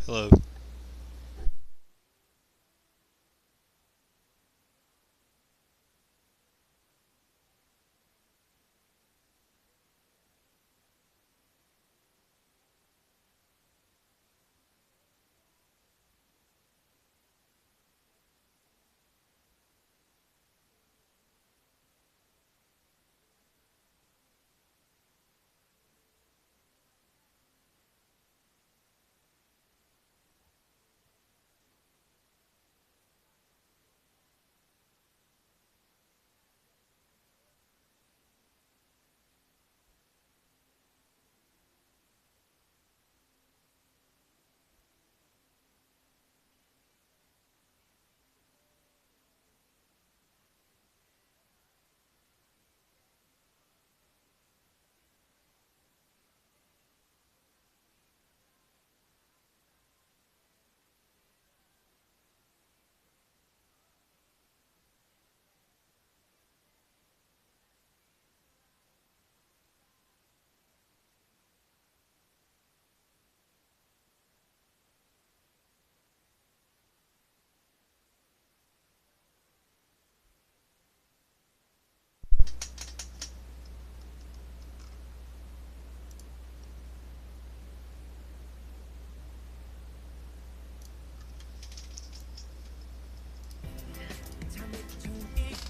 Hello.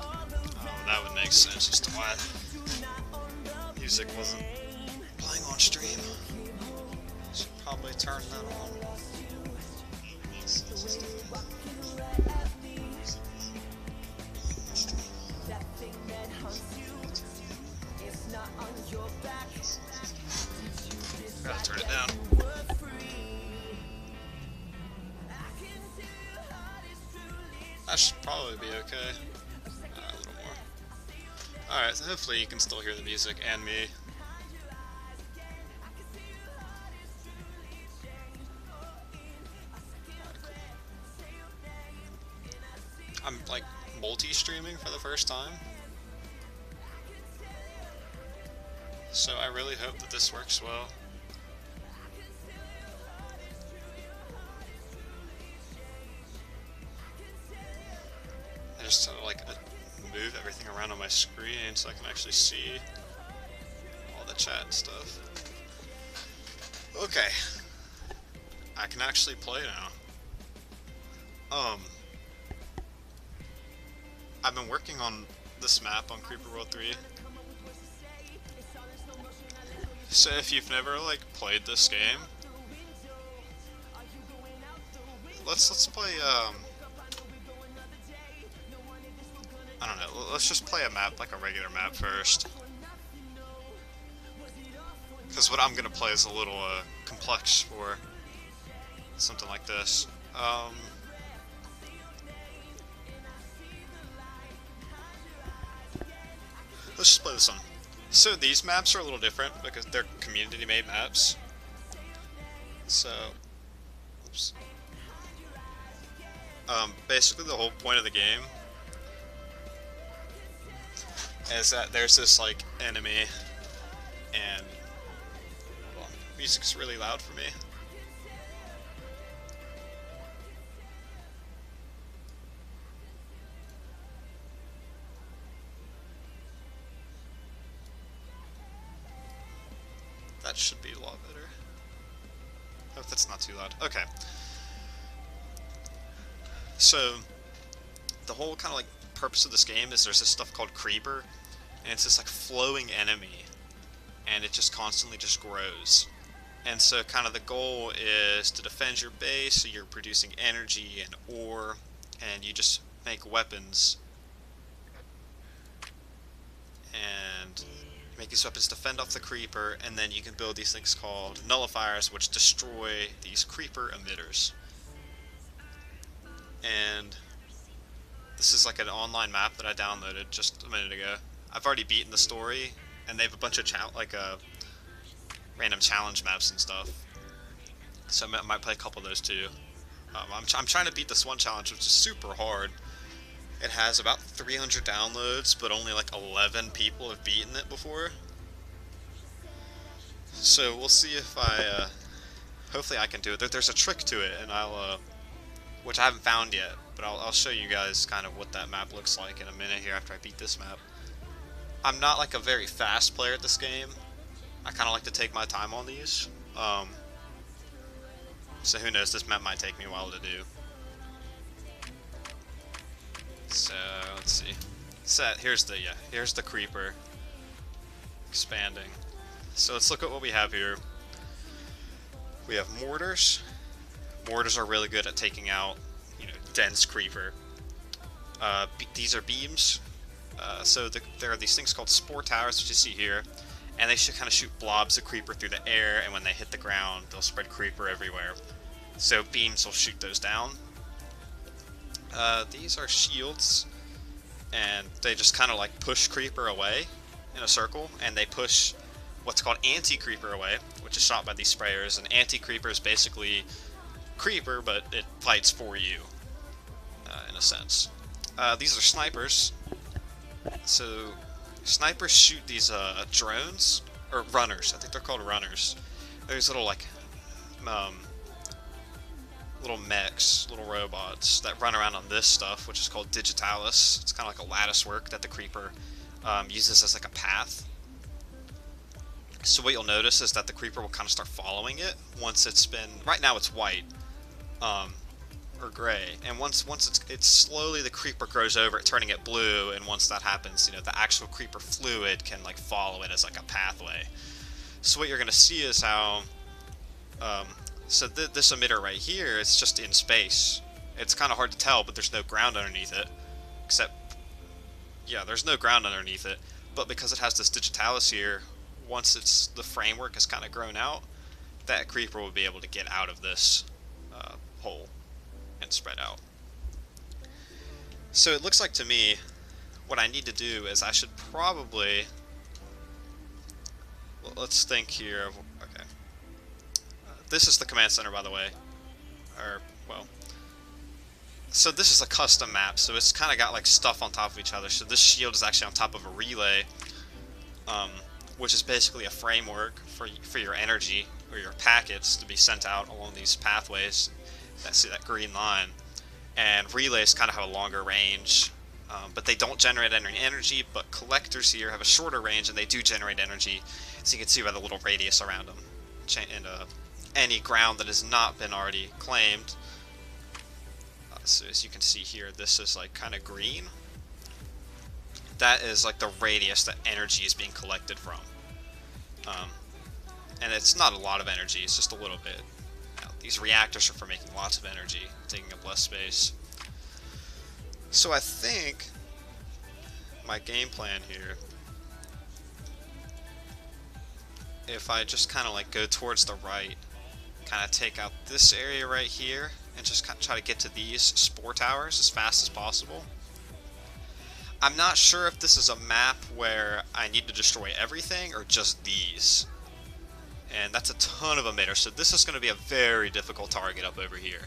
Oh, that would make sense as to why music wasn't playing on stream. Should probably turn that on. Gotta turn it down. That should probably be okay. A little more. Alright, so hopefully you can still hear the music and me. I'm like multi-streaming for the first time. So I really hope that this works well. I just have to like move everything around on my screen so I can actually see all the chat and stuff. Okay. I can actually play now. I've been working on this map on Creeper World 3. So if you've never like played this game, let's play I don't know, let's just play a map like a regular map first. Because what I'm gonna play is a little complex for something like this. Let's just play this one. So these maps are a little different because they're community-made maps. So, oops. Basically the whole point of the game is that there's this like enemy, and well, music's really loud for me. That should be a lot better. Hope that's not too loud. Okay. So, the whole kind of like purpose of this game is there's this stuff called Creeper, and it's this like flowing enemy, and it just constantly just grows. And so kind of the goal is to defend your base, so you're producing energy and ore, and you just make weapons. And make these weapons to fend off the creeper, and then you can build these things called nullifiers, which destroy these creeper emitters. And this is like an online map that I downloaded just a minute ago. I've already beaten the story, and they have a bunch of random challenge maps and stuff. So I might play a couple of those too. I'm trying to beat this one challenge, which is super hard. It has about 300 downloads, but only like 11 people have beaten it before. So we'll see if I hopefully I can do it. There's a trick to it, and which I haven't found yet, but I'll show you guys kind of what that map looks like in a minute here after I beat this map. I'm not like a very fast player at this game. I kind of like to take my time on these. So who knows, this map might take me a while to do. So, let's see. Here's the creeper expanding. So let's look at what we have here. We have mortars. Mortars are really good at taking out, dense creeper. These are beams. So there are these things called spore towers, which you see here, and they should kind of shoot blobs of creeper through the air, and when they hit the ground, they'll spread creeper everywhere. So beams will shoot those down. These are shields, and they just kind of like push creeper away in a circle, and they push what's called anti-creeper away, which is shot by these sprayers. And anti-creeper is basically creeper, but it fights for you, in a sense. These are snipers. So snipers shoot these drones, or runners. I think they're called runners. There's little like little mechs, little robots that run around on this stuff, which is called digitalis. It's kind of like a lattice work that the creeper uses as like a path. So what you'll notice is that the creeper will kind of start following it once it's been. Right now it's white, or gray, and once it's slowly, the creeper grows over it, turning it blue, and once that happens, the actual creeper fluid can like follow it as like a pathway. So what you're gonna see is how this emitter right here, it's just in space. It's kind of hard to tell, but there's no ground underneath it, there's no ground underneath it, but because it has this digitalis here, once the framework has kind of grown out, that creeper will be able to get out of this hole and spread out. So it looks like to me, what I need to do is I should probably, let's think here. Okay, this is the command center, by the way, so this is a custom map, so it's kind of got like stuff on top of each other. So this shield is actually on top of a relay, which is basically a framework for your energy or your packets to be sent out along these pathways. See that green line, and relays kind of have a longer range, but they don't generate any energy. But collectors here have a shorter range, and they do generate energy, so you can see by the little radius around them. And any ground that has not been already claimed. So as you can see here, this is like kind of green. That is like the radius that energy is being collected from, and it's not a lot of energy; it's just a little bit. These reactors are for making lots of energy, taking up less space. So I think my game plan here, if I just kind of like go towards the right, kind of take out this area right here, and just try to get to these spore towers as fast as possible. I'm not sure if this is a map where I need to destroy everything or just these. And that's a ton of emitters, so this is going to be a very difficult target up over here.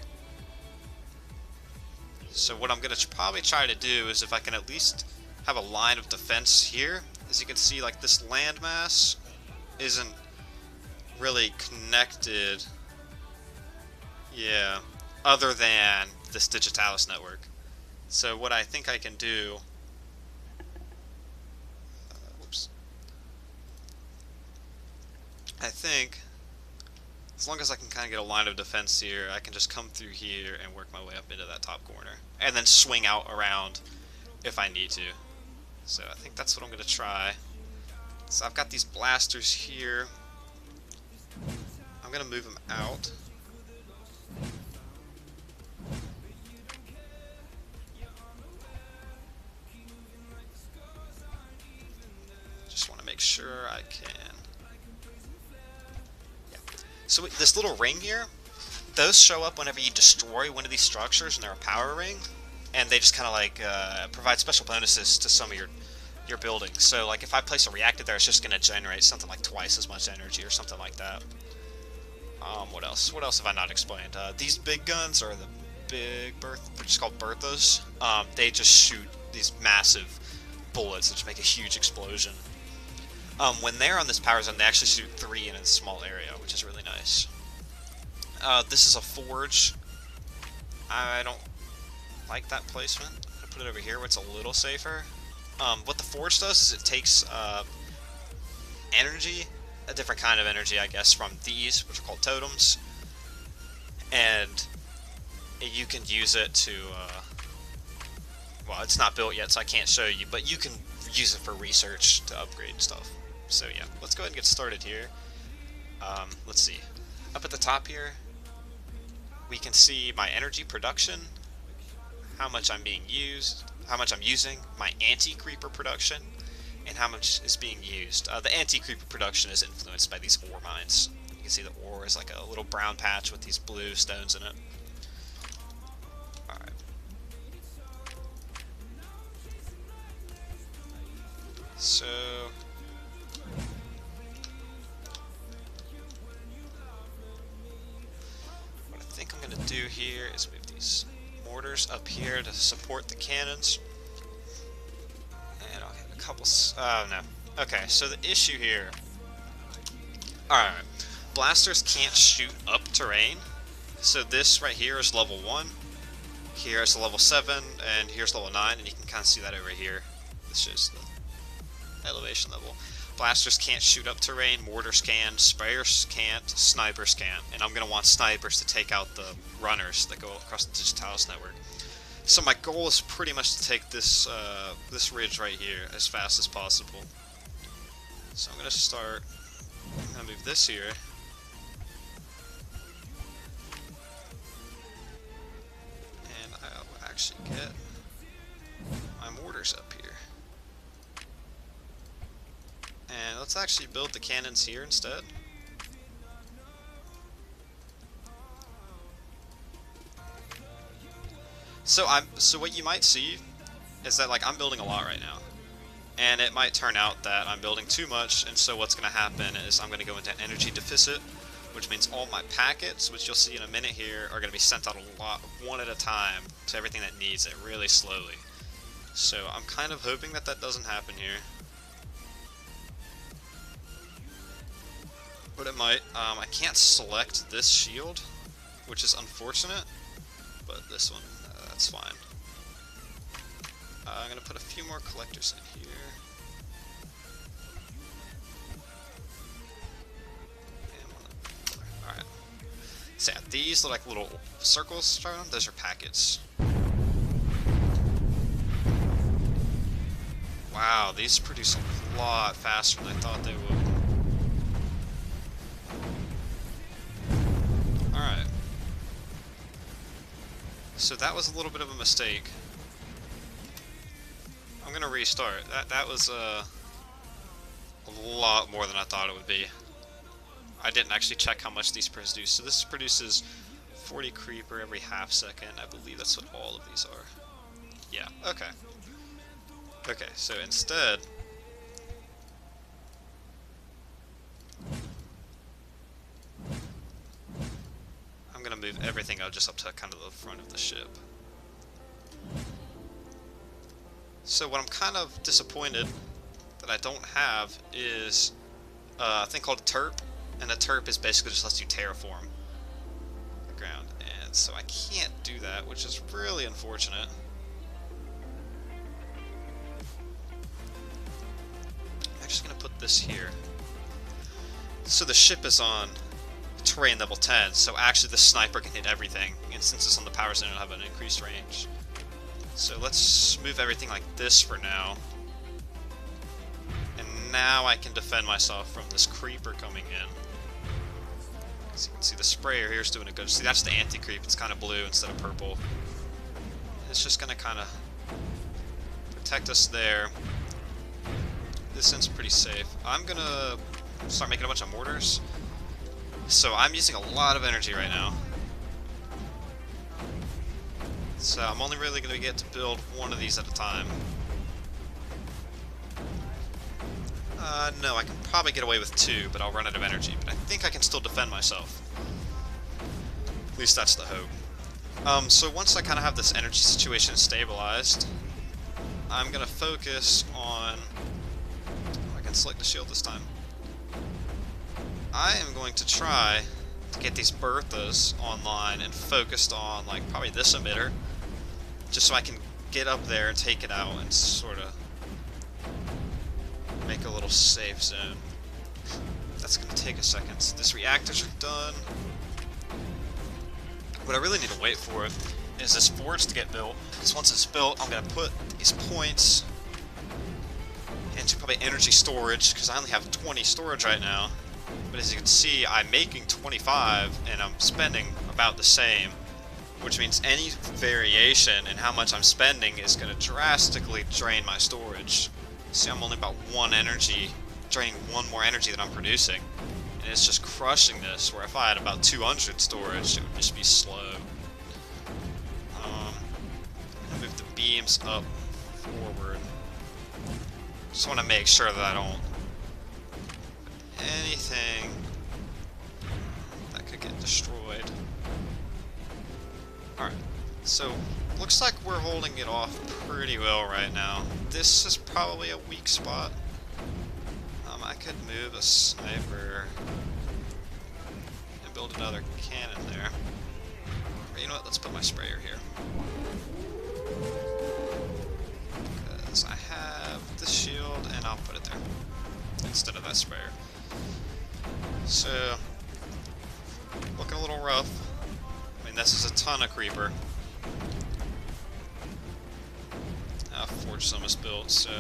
So what I'm going to probably try to do is, if I can at least have a line of defense here. As you can see, like, this landmass isn't really connected, other than this digitalis network. So what I think I can do, I think, as long as I can kind of get a line of defense here, I can just come through here and work my way up into that top corner, and then swing out around if I need to. So I think that's what I'm going to try. So I've got these blasters here. I'm going to move them out. Just want to make sure I can. So this little ring here, those show up whenever you destroy one of these structures, and they're a power ring, and they just kind of like provide special bonuses to some of your buildings. So like if I place a reactor there, it's just going to generate something like twice as much energy or something like that. What else? What else have I not explained? These big guns are the big they're just called Berthas. They just shoot these massive bullets that just make a huge explosion. When they're on this power zone, they actually shoot 3 in a small area, which is really nice. This is a forge. I don't like that placement. I'm gonna put it over here where it's a little safer. What the forge does is it takes energy, a different kind of energy, I guess, from these, which are called totems, and you can use it to, well, it's not built yet, so I can't show you, but you can use it for research to upgrade stuff. So yeah, let's go ahead and get started here. Let's see. Up at the top here, we can see my energy production, how much I'm using, my anti-creeper production, and how much is being used. The anti-creeper production is influenced by these ore mines. You can see the ore is like a little brown patch with these blue stones in it. Alright. So... what I think I'm going to do here is move these mortars up here to support the cannons. And I'll get a couple... oh, no. Okay, so the issue here... alright. Blasters can't shoot up terrain. So this right here is level 1. Here is level 7, and here's level 9, and you can kind of see that over here. This shows the elevation level. Blasters can't shoot up terrain, mortars can, sprayers can't, snipers can't. And I'm going to want snipers to take out the runners that go across the Digitalis network. So my goal is pretty much to take this this ridge right here as fast as possible. So I'm going to start, I'm going to move this here. And I'll actually get my mortars up here. And let's actually build the cannons here instead. So what you might see is that, like, I'm building a lot right now. And it might turn out that I'm building too much, and so what's going to happen is I'm going to go into an energy deficit, which means all my packets, which you'll see in a minute here, are going to be sent out a lot, one at a time, to everything that needs it, really slowly. So I'm kind of hoping that that doesn't happen here. But it might. I can't select this shield, which is unfortunate, but this one, that's fine. I'm going to put a few more collectors in here. And alright. So yeah, these look like little circles around them. Those are packets. Wow, these produce a lot faster than I thought they would. Alright. So that was a little bit of a mistake. I'm gonna restart. That was a lot more than I thought it would be. I didn't actually check how much these produce. So this produces 40 creeper every half second. I believe that's what all of these are. Yeah, okay. Okay, so instead... I'm gonna move everything out just up to kind of the front of the ship. So what I'm kind of disappointed that I don't have is a thing called a terp, and a terp is basically just lets you terraform the ground, and so I can't do that, which is really unfortunate. I'm just gonna put this here. So the ship is on terrain level 10, so actually the sniper can hit everything, and since it's on the power zone, it'll have an increased range. So let's move everything like this for now. And now I can defend myself from this creeper coming in. So you can see the sprayer here is doing a good... See, that's the anti-creep. It's kind of blue instead of purple. It's just going to kind of protect us there. This end's pretty safe. I'm going to start making a bunch of mortars. So I'm using a lot of energy right now. So I'm only really going to get to build one of these at a time. No, I can probably get away with 2, but I'll run out of energy. But I think I can still defend myself. At least that's the hope. So once I kind of have this energy situation stabilized, I'm going to focus on... I can select the shield this time. I am going to try to get these Berthas online and focused on like probably this emitter, just so I can get up there and take it out and sort of make a little safe zone. That's gonna take a second. These reactors are done. What I really need to wait for is this forge to get built, because once it's built, I'm gonna put these points into probably energy storage, because I only have 20 storage right now. But as you can see, I'm making 25, and I'm spending about the same, which means any variation in how much I'm spending is going to drastically drain my storage. See, I'm only about draining one more energy than I'm producing, and it's just crushing this, where if I had about 200 storage, it would just be slow. Move the beams up forward. Just want to make sure that I don't anything that could get destroyed. Alright, so looks like we're holding it off pretty well right now. This is probably a weak spot. I could move a sniper and build another cannon there. Or you know what, let's put my sprayer here. Because I have the shield and I'll put it there instead of that sprayer. So, looking a little rough. I mean, this is a ton of creeper. Forge is almost built, so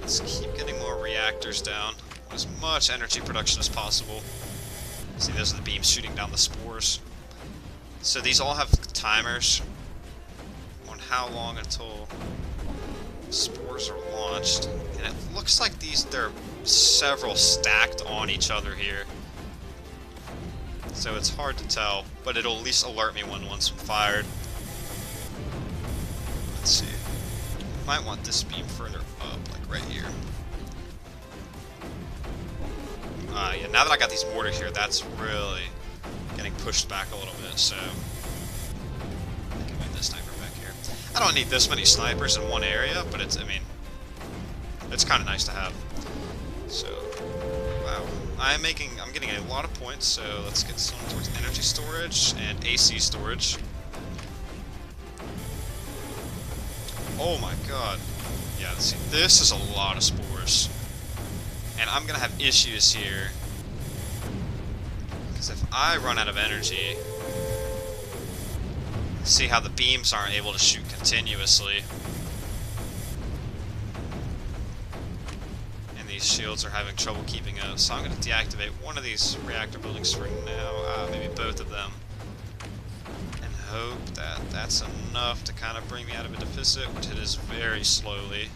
let's keep getting more reactors down. As much energy production as possible. See, those are the beams shooting down the spores. So these all have timers on how long until spores are launched. And it looks like they're several stacked on each other here. So it's hard to tell, but it'll at least alert me when one's fired. Let's see. Might want this beam further up, like right here. Yeah, now that I got these mortars here, that's really getting pushed back a little bit, so I can move this sniper back here. I don't need this many snipers in one area, but I mean, it's kind of nice to have. So, wow. I'm getting a lot of points, so let's get some towards energy storage and AC storage. Oh my god. Yeah, see, this is a lot of spores. And I'm gonna have issues here. Because if I run out of energy, see how the beams aren't able to shoot continuously. And these shields are having trouble keeping up. So I'm gonna deactivate one of these reactor buildings for now, maybe both of them. And hope that that's enough to kind of bring me out of a deficit, which it is very slowly.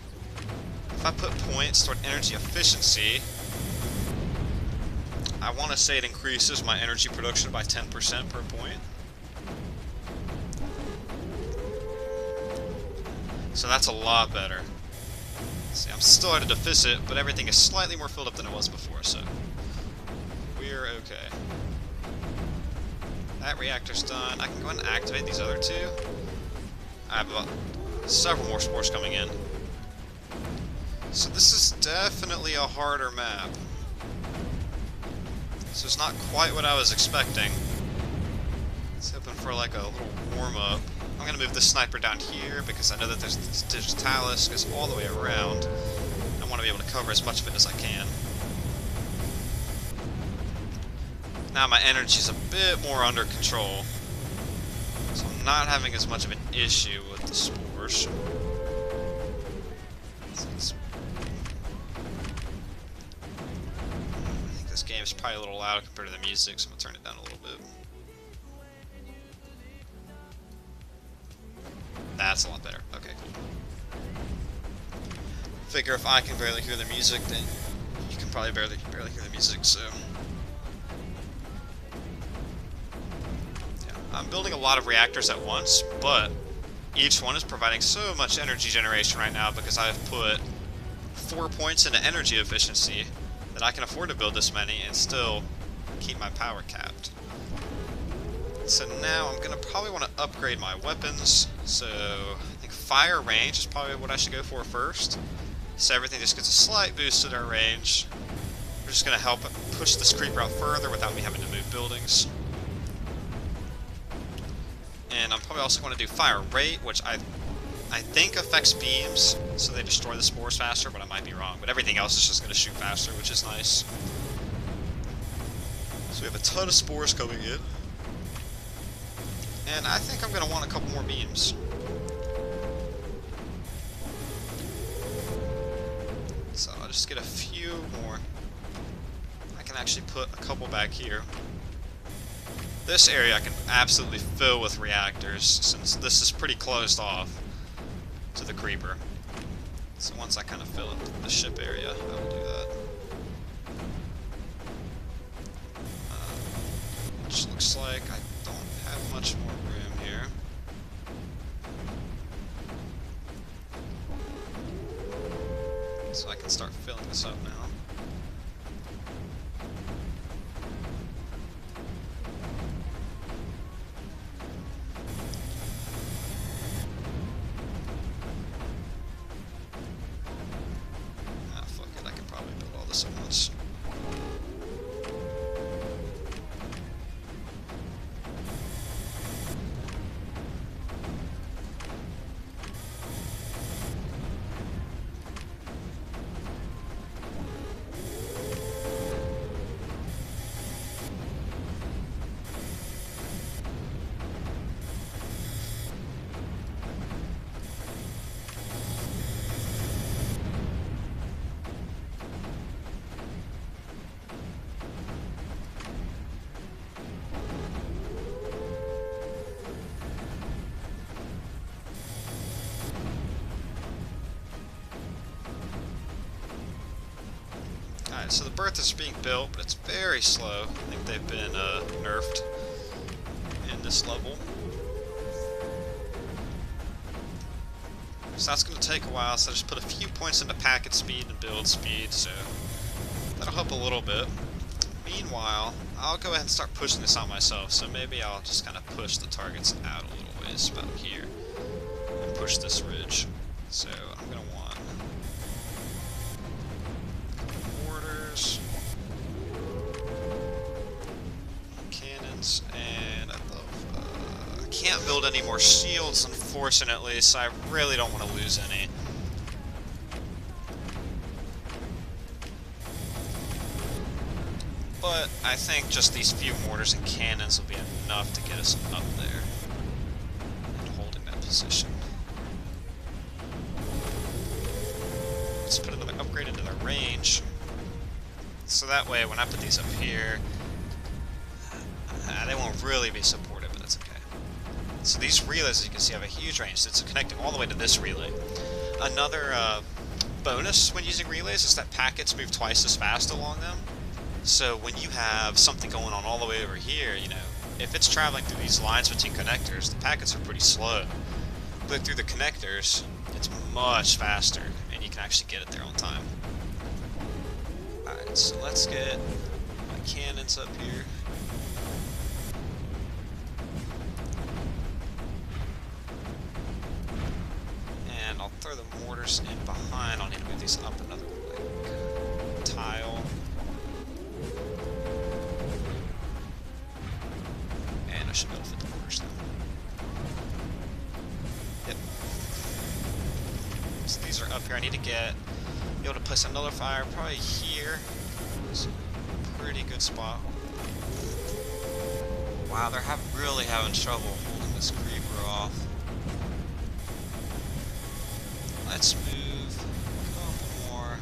If I put points toward energy efficiency, I want to say it increases my energy production by 10% per point. So that's a lot better. See, I'm still at a deficit, but everything is slightly more filled up than it was before, so we're okay. That reactor's done. I can go ahead and activate these other two. I have about several more spores coming in. So this is definitely a harder map. So it's not quite what I was expecting. It's hoping for like a little warm-up. I'm going to move this sniper down here because I know that there's this digitalis goes all the way around. I want to be able to cover as much of it as I can. Now my energy's a bit more under control. So I'm not having as much of an issue with the spores. I think this game is probably a little loud compared to the music, so I'm going to turn it down a little bit. That's a lot better. Okay, cool. Figure if I can barely hear the music, then you can probably barely hear the music, so... Yeah, I'm building a lot of reactors at once, but each one is providing so much energy generation right now because I've put 4 points into energy efficiency that I can afford to build this many and still keep my power capped. So now I'm going to probably want to upgrade my weapons. So I think fire range is probably what I should go for first. So everything just gets a slight boost to their range. We're just gonna help push this creeper out further without me having to move buildings. And I'm probably also going to do fire rate, which I think affects beams, so they destroy the spores faster, but I might be wrong. But everything else is just going to shoot faster, which is nice. So we have a ton of spores coming in. And I think I'm going to want a couple more beams. So I'll just get a few more. I can actually put a couple back here. This area I can absolutely fill with reactors, since this is pretty closed off to the creeper. So once I kind of fill it, the ship area, I will do that. Which looks like I don't have much more room here. So I can start filling this up now. At once. Alright, so the berth is being built, but it's very slow. I think they've been nerfed in this level. So that's going to take a while, so I just put a few points into packet speed and build speed, so that'll help a little bit. Meanwhile, I'll go ahead and start pushing this out myself, so maybe I'll just kind of push the targets out a little ways, about here, and push this ridge. So I'm going to want mortars, cannons, and I can't build any more shields, unfortunately, so I really don't want to lose any. But I think just these few mortars and cannons will be enough to get us up there and holding that position. Let's put another upgrade into their range. So that way, when I put these up here, they won't really be supported, but that's okay. So these relays, as you can see, have a huge range. So it's connecting all the way to this relay. Another bonus when using relays is that packets move twice as fast along them. So when you have something going on all the way over here, you know, if it's traveling through these lines between connectors, the packets are pretty slow. But through the connectors, it's much faster, and you can actually get it there on time. Alright, so let's get my cannons up here. And I'll throw the mortars in behind. I'll need to move these up another like tile. And I should be able to fit the mortars now. Yep. So these are up here. I need to be able to place another fire probably here. It's a pretty good spot. Wow, they're really having trouble holding this creeper off. Let's move a couple more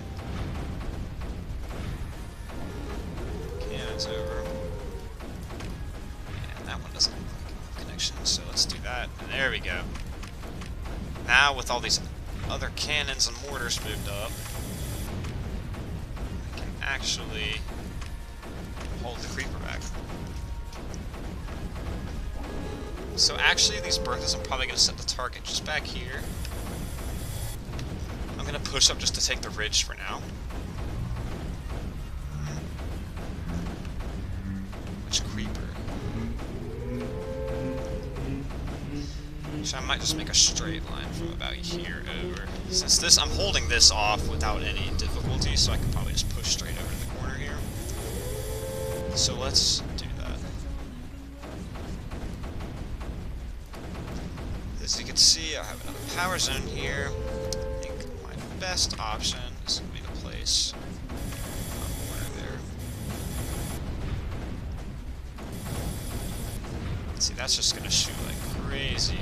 cannons over. And that one doesn't have a connection, so let's do that. And there we go. Now with all these other cannons and mortars moved up, I can actually hold the creeper back. So actually these berths I'm probably going to set the target just back here. I'm going to push up just to take the ridge for now. Which creeper? So I might just make a straight line from about here over. Since this, I'm holding this off without any difficulty, so I can probably just push straight over to the corner here. So let's do that. As you can see, I have another power zone here. I think my best option is going to be to place a corner there. See, that's just going to shoot like crazy.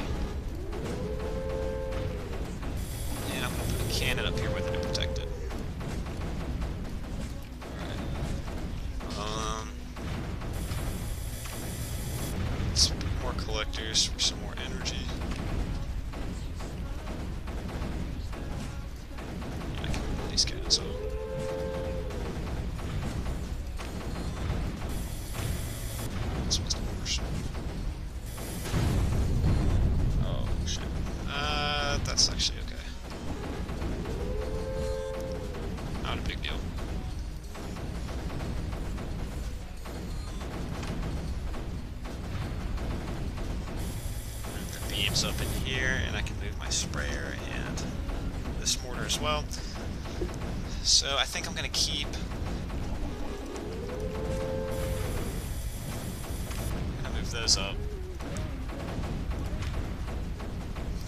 And I'm going to put a cannon up here with it to protect it. Alright. Let's put more collectors for some more energy. I can move these cannons up. This one's worse. Oh, shit. That's actually okay. Not a big deal. Move the beams up in here, and I can move my sprayer and this mortar as well. So I think I'm going to keep... I'm going to move those up.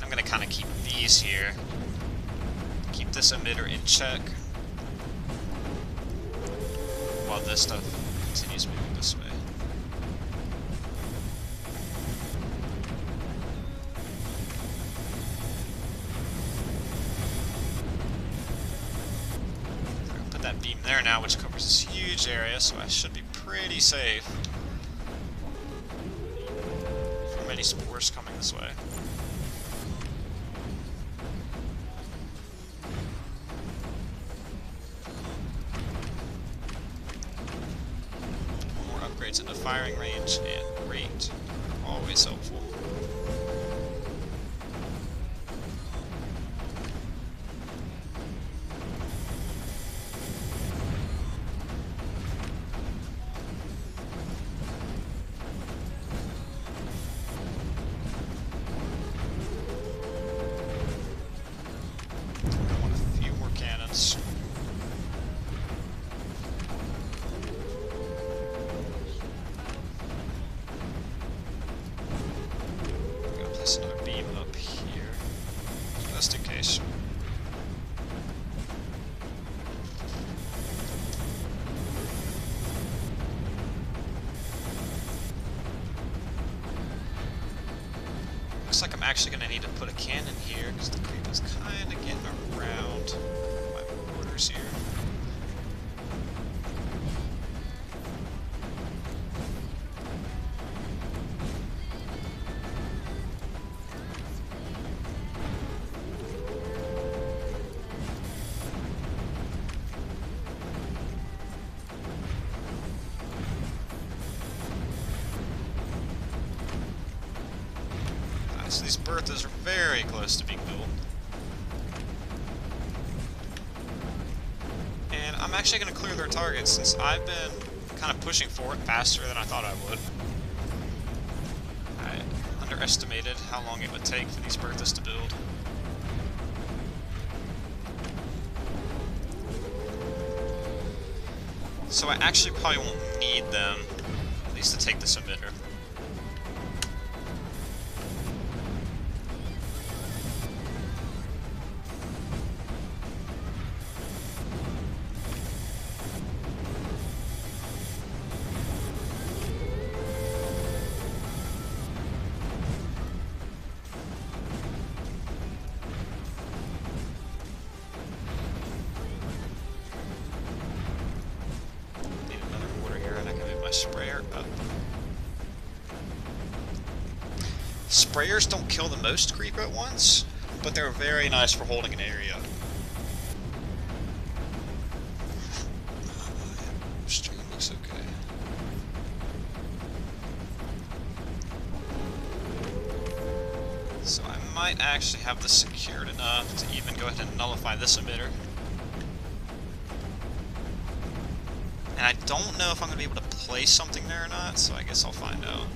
I'm going to kind of keep these here. Keep this emitter in check. While this stuff continues moving this way. I'm gonna put that beam there now, which covers this huge area, so I should be pretty safe from any spores coming this way. Upgrades into firing range and rate, always helpful. I want a few more cannons. Another beam up here, just in case. Looks like I'm actually going to need to put a cannon here because the creep is kind of getting around my borders here. So these berthas are very close to being built. And I'm actually going to clear their targets since I've been kind of pushing for it faster than I thought I would. I underestimated how long it would take for these berthas to build. So I actually probably won't need them, at least to take this emitter. My sprayer up. Sprayers don't kill the most creep at once, but they're very nice for holding an area. Stream looks okay. So I might actually have this secured enough to even go ahead and nullify this emitter. And I don't know if I'm going to be able to place something there or not, so I guess I'll find out.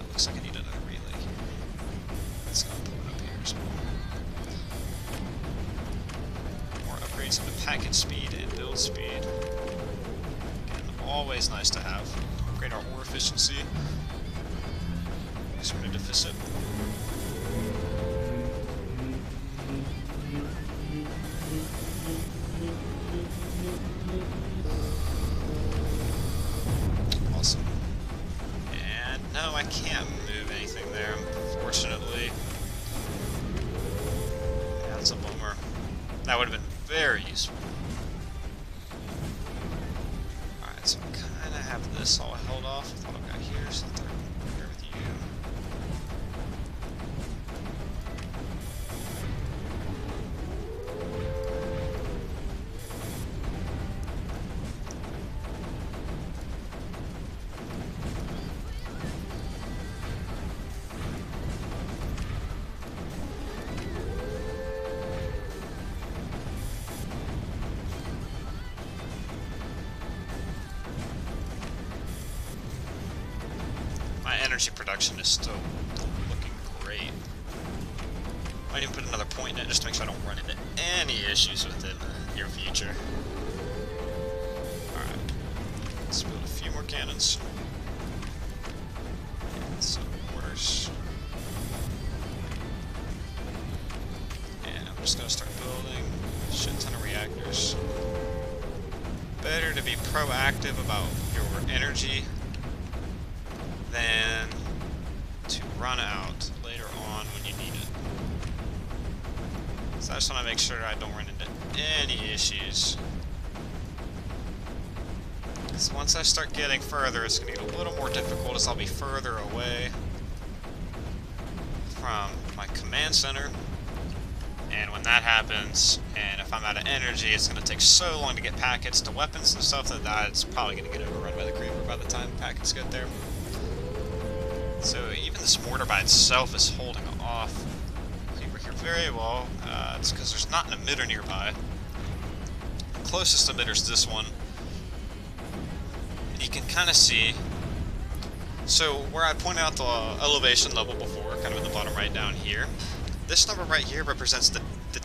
Looks like I need another relay. Let's go put it up here as well. More upgrades into packet speed and build speed. always nice to have. Upgrade our ore efficiency. Because we're in a deficit. Awesome. And no, I can't move anything there, unfortunately. Yeah, that's a bummer. That would have been very useful. Alright, so I kind of have this all held off with what I've got here, so I'll throw it here with you. My energy production is still looking great. Might even put another point in it just to make sure I don't run into any issues with it in the near future. Alright, let's build a few more cannons. And some mortars. And I'm just going to start building a shit ton of reactors. Better to be proactive about your energy than to run out later on when you need it. So I just want to make sure I don't run into any issues. Because once I start getting further, it's going to get a little more difficult as I'll be further away from my command center. And when that happens, and if I'm out of energy, it's going to take so long to get packets to weapons and stuff that it's probably going to get overrun by the creeper by the time packets get there. So even this mortar by itself is holding off creeper here very well. It's because there's not an emitter nearby. The closest emitter is this one. And you can kind of see. So where I pointed out the elevation level before, kind of in the bottom right down here, this number right here represents the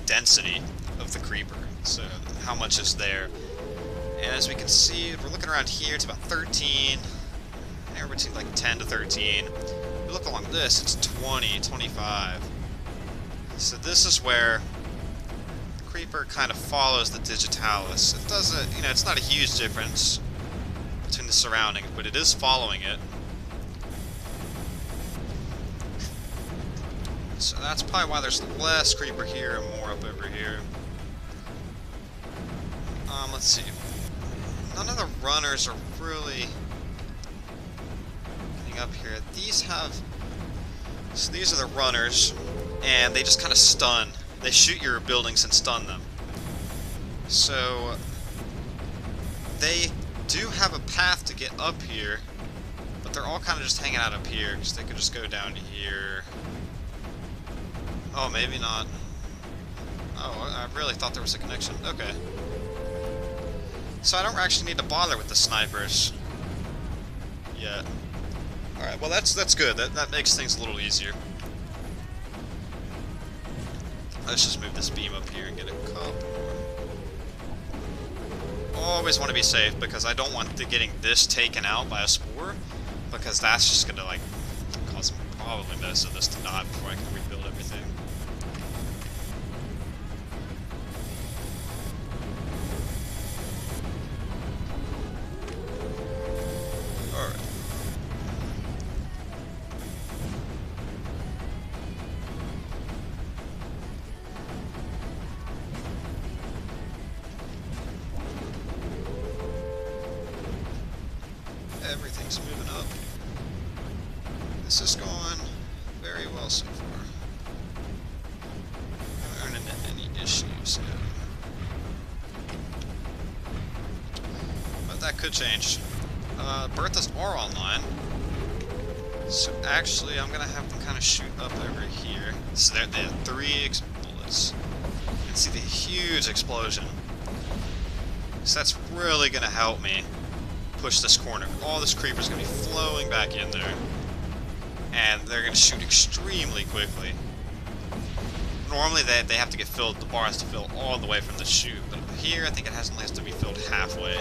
density of the creeper. So how much is there. And as we can see, if we're looking around here, it's about 13. Anywhere between like 10 to 13. If we look along this, it's 20, 25. So this is where Creeper kind of follows the Digitalis. It doesn't, you know, it's not a huge difference between the surroundings, but it is following it. So that's probably why there's less Creeper here and more up over here. Let's see. None of the runners are really up here. These have, so these are the runners, and they just kind of stun. They shoot your buildings and stun them. So they do have a path to get up here, but they're all kind of just hanging out up here because they could just go down here. Oh, maybe not. Oh, I really thought there was a connection. Okay. So I don't actually need to bother with the snipers yet. Alright, well that's good. That makes things a little easier. Let's just move this beam up here and get a couple more. Always want to be safe because I don't want getting this taken out by a spore, because that's just going to like cause probably most of this to die before I can rebuild everything. Alright. Everything's moving up. This is going very well so far. I haven't run into any issues yet. But that could change. Berthas are online. So actually, I'm going to have them kind of shoot up over here. So they have 3 bullets. And see the huge explosion. So that's really going to help me push this corner. All this creeper's going to be flowing back in there. And they're going to shoot extremely quickly. Normally they have to get filled, the bar has to fill all the way from the chute. But here I think it only has to be filled halfway.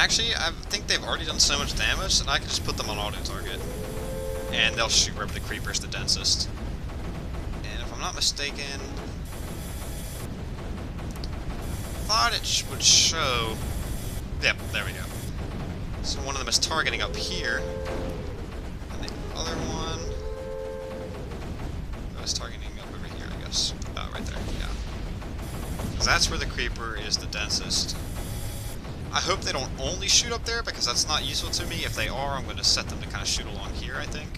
Actually, I think they've already done so much damage that I can just put them on auto-target. And they'll shoot wherever the creeper's the densest. And if I'm not mistaken... thought it would show... Yep, there we go. So one of them is targeting up here. And the other one... I was targeting up over here, I guess. Oh, right there, yeah. Because that's where the creeper is the densest. I hope they don't only shoot up there, because that's not useful to me. If they are, I'm going to set them to kind of shoot along here, I think.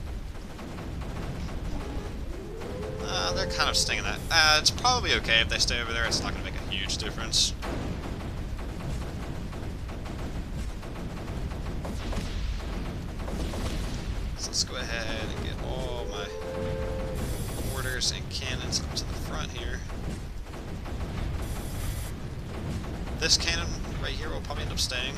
They're kind of stinging that. It's probably okay if they stay over there. It's not going to make a huge difference. So let's go ahead and get all my mortars and cannons up to the front here. This cannon right here will probably end up staying.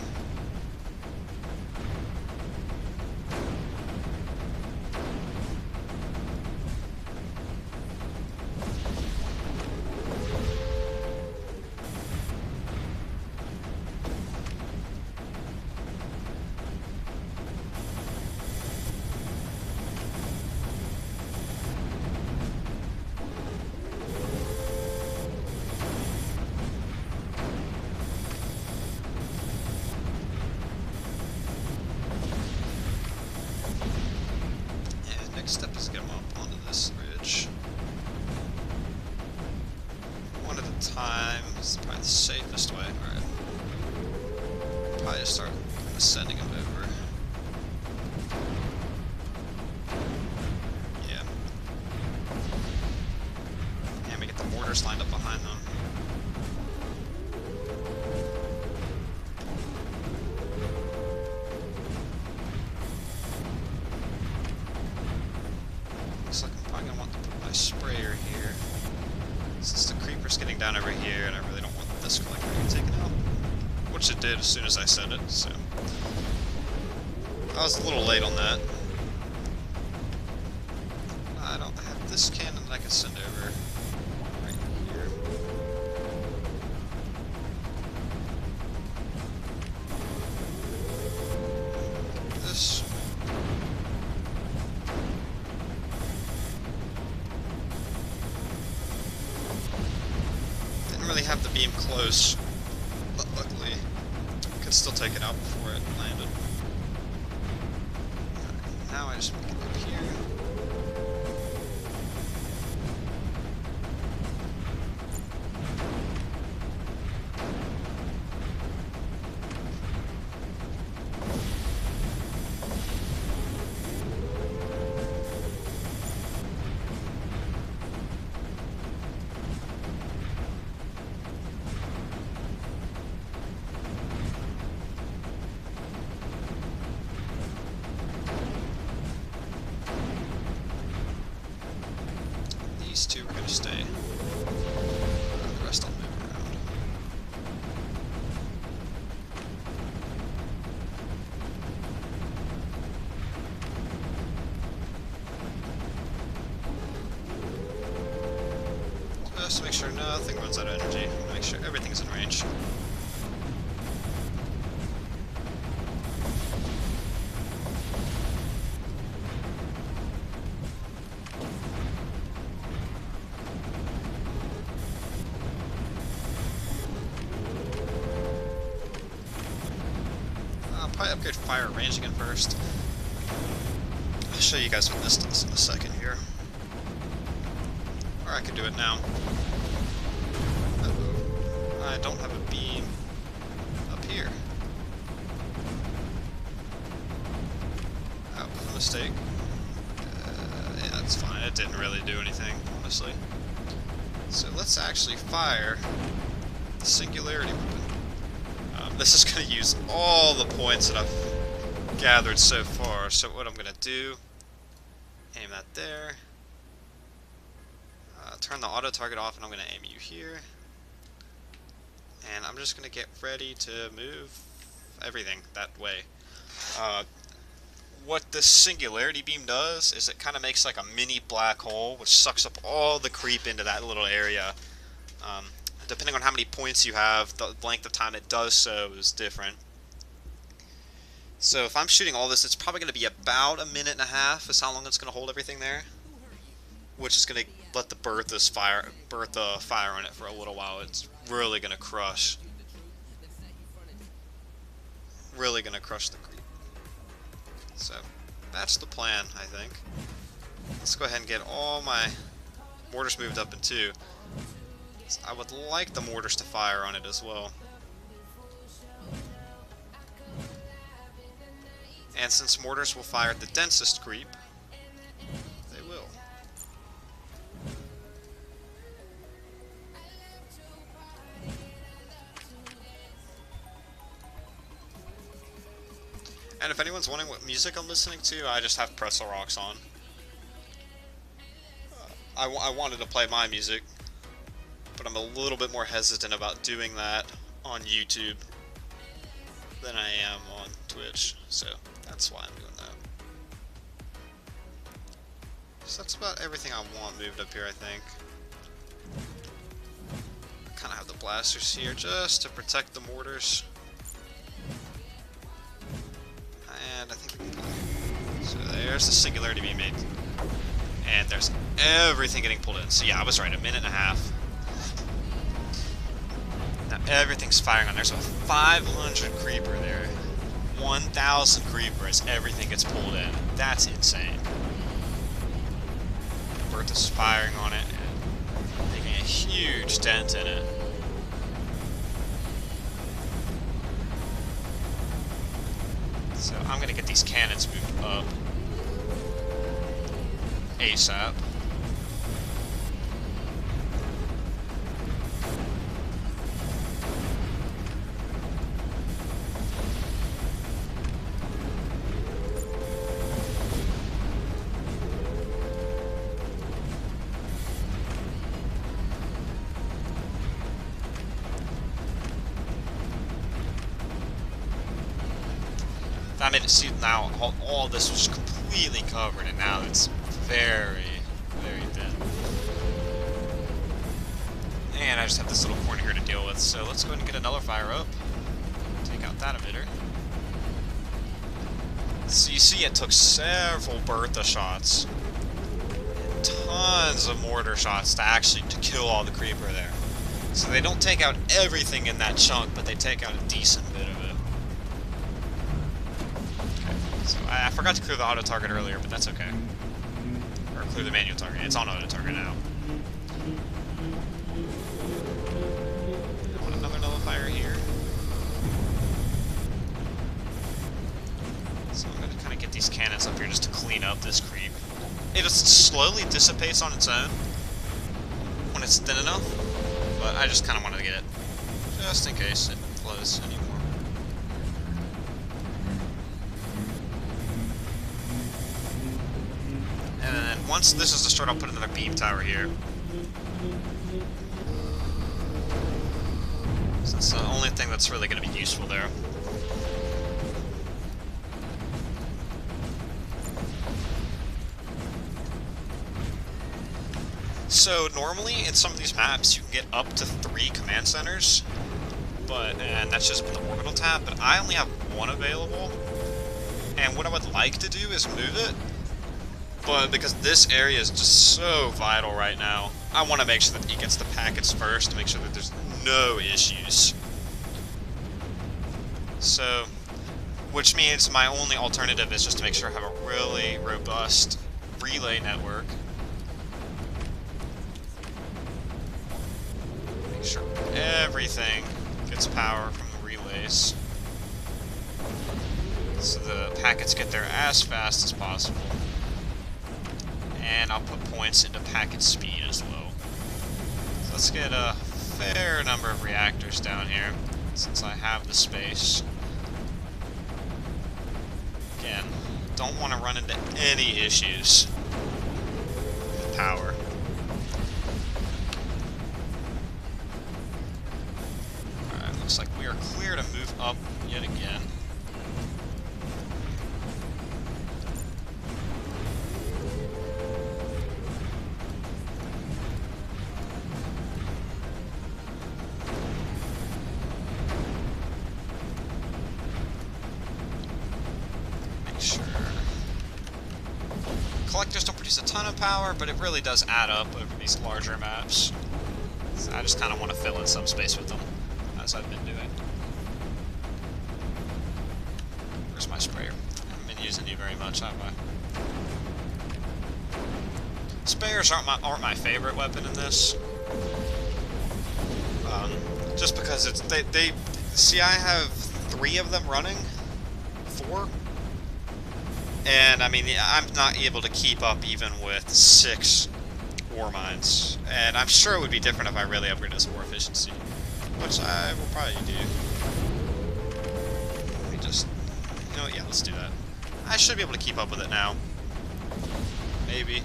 Next step is get them up onto this ridge. One at a time is probably the safest way. Alright. Probably just start sending them over. Yeah. And we get the mortars lined up behind them. Looks like I'm probably going to want to put my sprayer here. Since the creeper's getting down over here, and I really don't want this collector to get taken out. Which it did as soon as I said it, so... I was a little late on that. I don't have this cannon that I can send over right here. This... really have the beam close, but luckily could still take it out before it landed. Right, now I just make it up here. These two are going to stay. The rest I'll move around. Just to make sure nothing runs out of energy. Make sure everything's in range. Probably upgrade fire range again first. I'll show you guys what this does in a second here. Or I could do it now. Uh-oh. I don't have a beam up here. Oh, mistake. Yeah, that's fine. It didn't really do anything, honestly. So let's actually fire the singularity weapon. This is going to use all the points that I've gathered so far. So what I'm going to do, aim that there, turn the auto target off, and I'm going to aim you here. And I'm just going to get ready to move everything that way. What this singularity beam does is it kind of makes like a mini black hole, which sucks up all the creep into that little area. Depending on how many points you have, the length of time it does so is different. So if I'm shooting all this, it's probably going to be about a minute and a half is how long it's going to hold everything there. Which is going to let the Bertha fire on it for a little while. It's really going to crush. Really going to crush the creep. So that's the plan, I think. Let's go ahead and get all my mortars moved up in 2. I would like the mortars to fire on it as well. And since mortars will fire at the densest creep, they will. And if anyone's wondering what music I'm listening to, I just have Pretzel Rocks on. I wanted to play my music, but I'm a little bit more hesitant about doing that on YouTube than I am on Twitch, so that's why I'm doing that. So that's about everything I want moved up here, I think. I kind of have the blasters here just to protect the mortars. And I think we can go. So there's the singularity being made. And there's everything getting pulled in. So yeah, I was right, a minute and a half. Now everything's firing on. There's a 500 creeper there. 1,000 creeper as everything gets pulled in. That's insane. Bertha's firing on it and making a huge dent in it. So I'm gonna get these cannons moved up ASAP. I mean, see now all this was completely covered, and now it's very, very thin. And I just have this little corner here to deal with, so let's go ahead and get another fire up. Take out that emitter. So you see it took several Bertha shots, and tons of mortar shots to kill all the creeper there. So they don't take out everything in that chunk, but they take out a decent bit of it. So I forgot to clear the auto target earlier, but that's okay. Or clear the manual target. It's on auto target now. I want another nullifier here. So I'm going to kind of get these cannons up here just to clean up this creep. It just slowly dissipates on its own when it's thin enough, but I just kind of wanted to get it just in case it flows anymore. And then once this is destroyed, I'll put another beam tower here. So that's the only thing that's really going to be useful there. So normally in some of these maps you can get up to 3 command centers, and that's just with the orbital tab, but I only have 1 available. And what I would like to do is move it, but because this area is just so vital right now, I want to make sure that he gets the packets first to make sure that there's no issues. So, which means my only alternative is just to make sure I have a really robust relay network. Make sure everything gets power from the relays, so the packets get there as fast as possible. And I'll put points into packet speed as well. So let's get a fair number of reactors down here, since I have the space. Again, don't want to run into any issues with power. Alright, looks like we are clear to move up yet again. use a ton of power, but it really does add up over these larger maps. So I just kind of want to fill in some space with them, as I've been doing. Where's my sprayer? I haven't been using you very much, have I? Sprayers aren't my favorite weapon in this. Just because it's they see, I have 3 of them running, 4, and I mean I'm not able to keep up even with 6 ore mines, and I'm sure it would be different if I really upgraded this ore efficiency, which I will probably do. Let me just, you know what, yeah, let's do that. I should be able to keep up with it now. Maybe.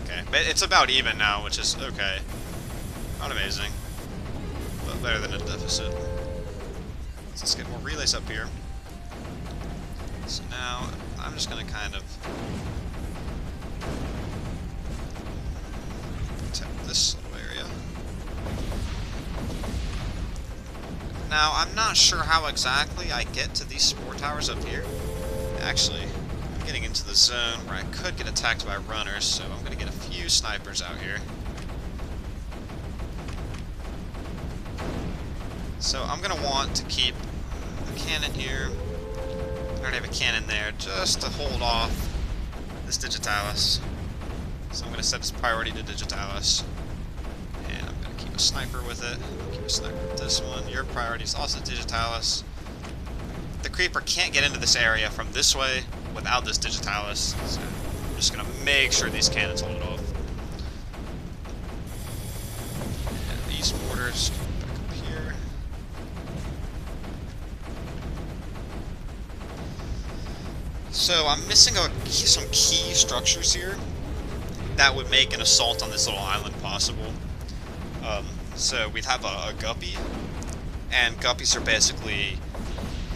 Okay, but it's about even now, which is okay. Not amazing, but better than a deficit. So let's get more relays up here. So now I'm just gonna kind of protect this little area. Now I'm not sure how exactly I get to these support towers up here. Actually, I'm getting into the zone where I could get attacked by runners, so I'm gonna get a few snipers out here. So I'm going to want to keep a cannon here. I already have a cannon there just to hold off this Digitalis. So I'm going to set this priority to Digitalis. And I'm going to keep a sniper with it. Keep a sniper with this one. Your priority is also Digitalis. The Creeper can't get into this area from this way without this Digitalis. So I'm just going to make sure these cannons hold it off. And these mortars back up here. So I'm missing some key structures here that would make an assault on this little island possible. So we'd have a guppy, and guppies are basically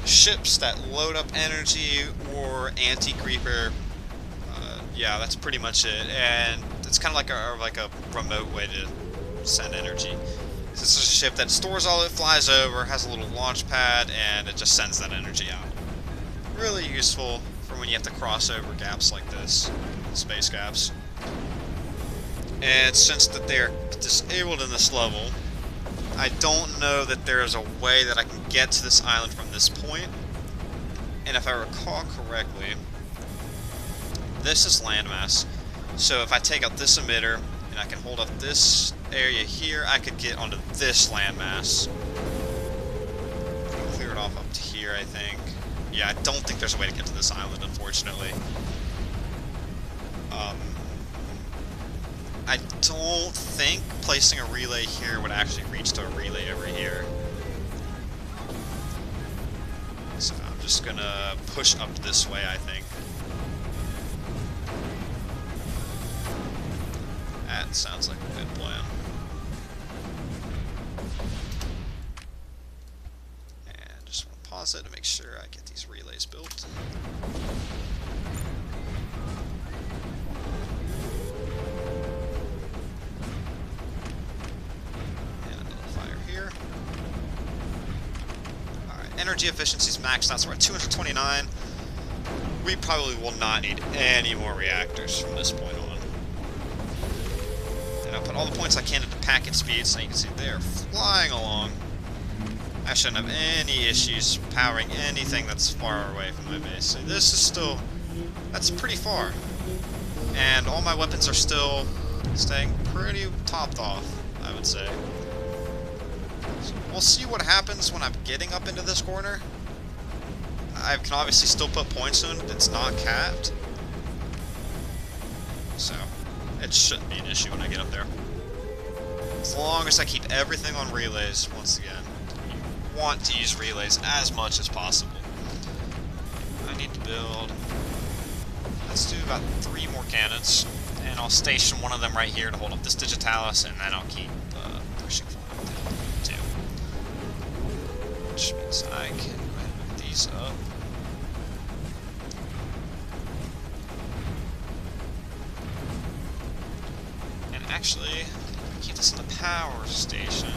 ships that load up energy or anti-creeper. Yeah, that's pretty much it, and it's kind of like a remote way to send energy. This is a ship that stores all it flies over, has a little launch pad, and it just sends that energy out. Really useful for when you have to cross over gaps like this, space gaps. And since that they're disabled in this level, I don't know that there is a way that I can get to this island from this point. And if I recall correctly, this is landmass. So if I take out this emitter and I can hold up this area here, I could get onto this landmass. Clear it off up to here, I think. Yeah, I don't think there's a way to get to this island, unfortunately. I don't think placing a relay here would actually reach to a relay over here. So I'm just gonna push up this way, I think. That sounds like a good plan. And just want to pause it to make sure I get these relays built. Energy efficiency is maxed out, so we're at 229. We probably will not need any more reactors from this point on. And I'll put all the points I can into packet speed, so you can see they're flying along. I shouldn't have any issues powering anything that's far away from my base. So this is still, that's pretty far. And all my weapons are still staying pretty topped off, I would say. So we'll see what happens when I'm getting up into this corner. I can obviously still put points in, it's not capped. So it shouldn't be an issue when I get up there. As long as I keep everything on relays, once again. You want to use relays as much as possible. I need to build, let's do about 3 more cannons. And I'll station one of them right here to hold up this Digitalis, and then I'll keep pushing forward. Which means I can go ahead and move these up. And actually, keep this in the power station.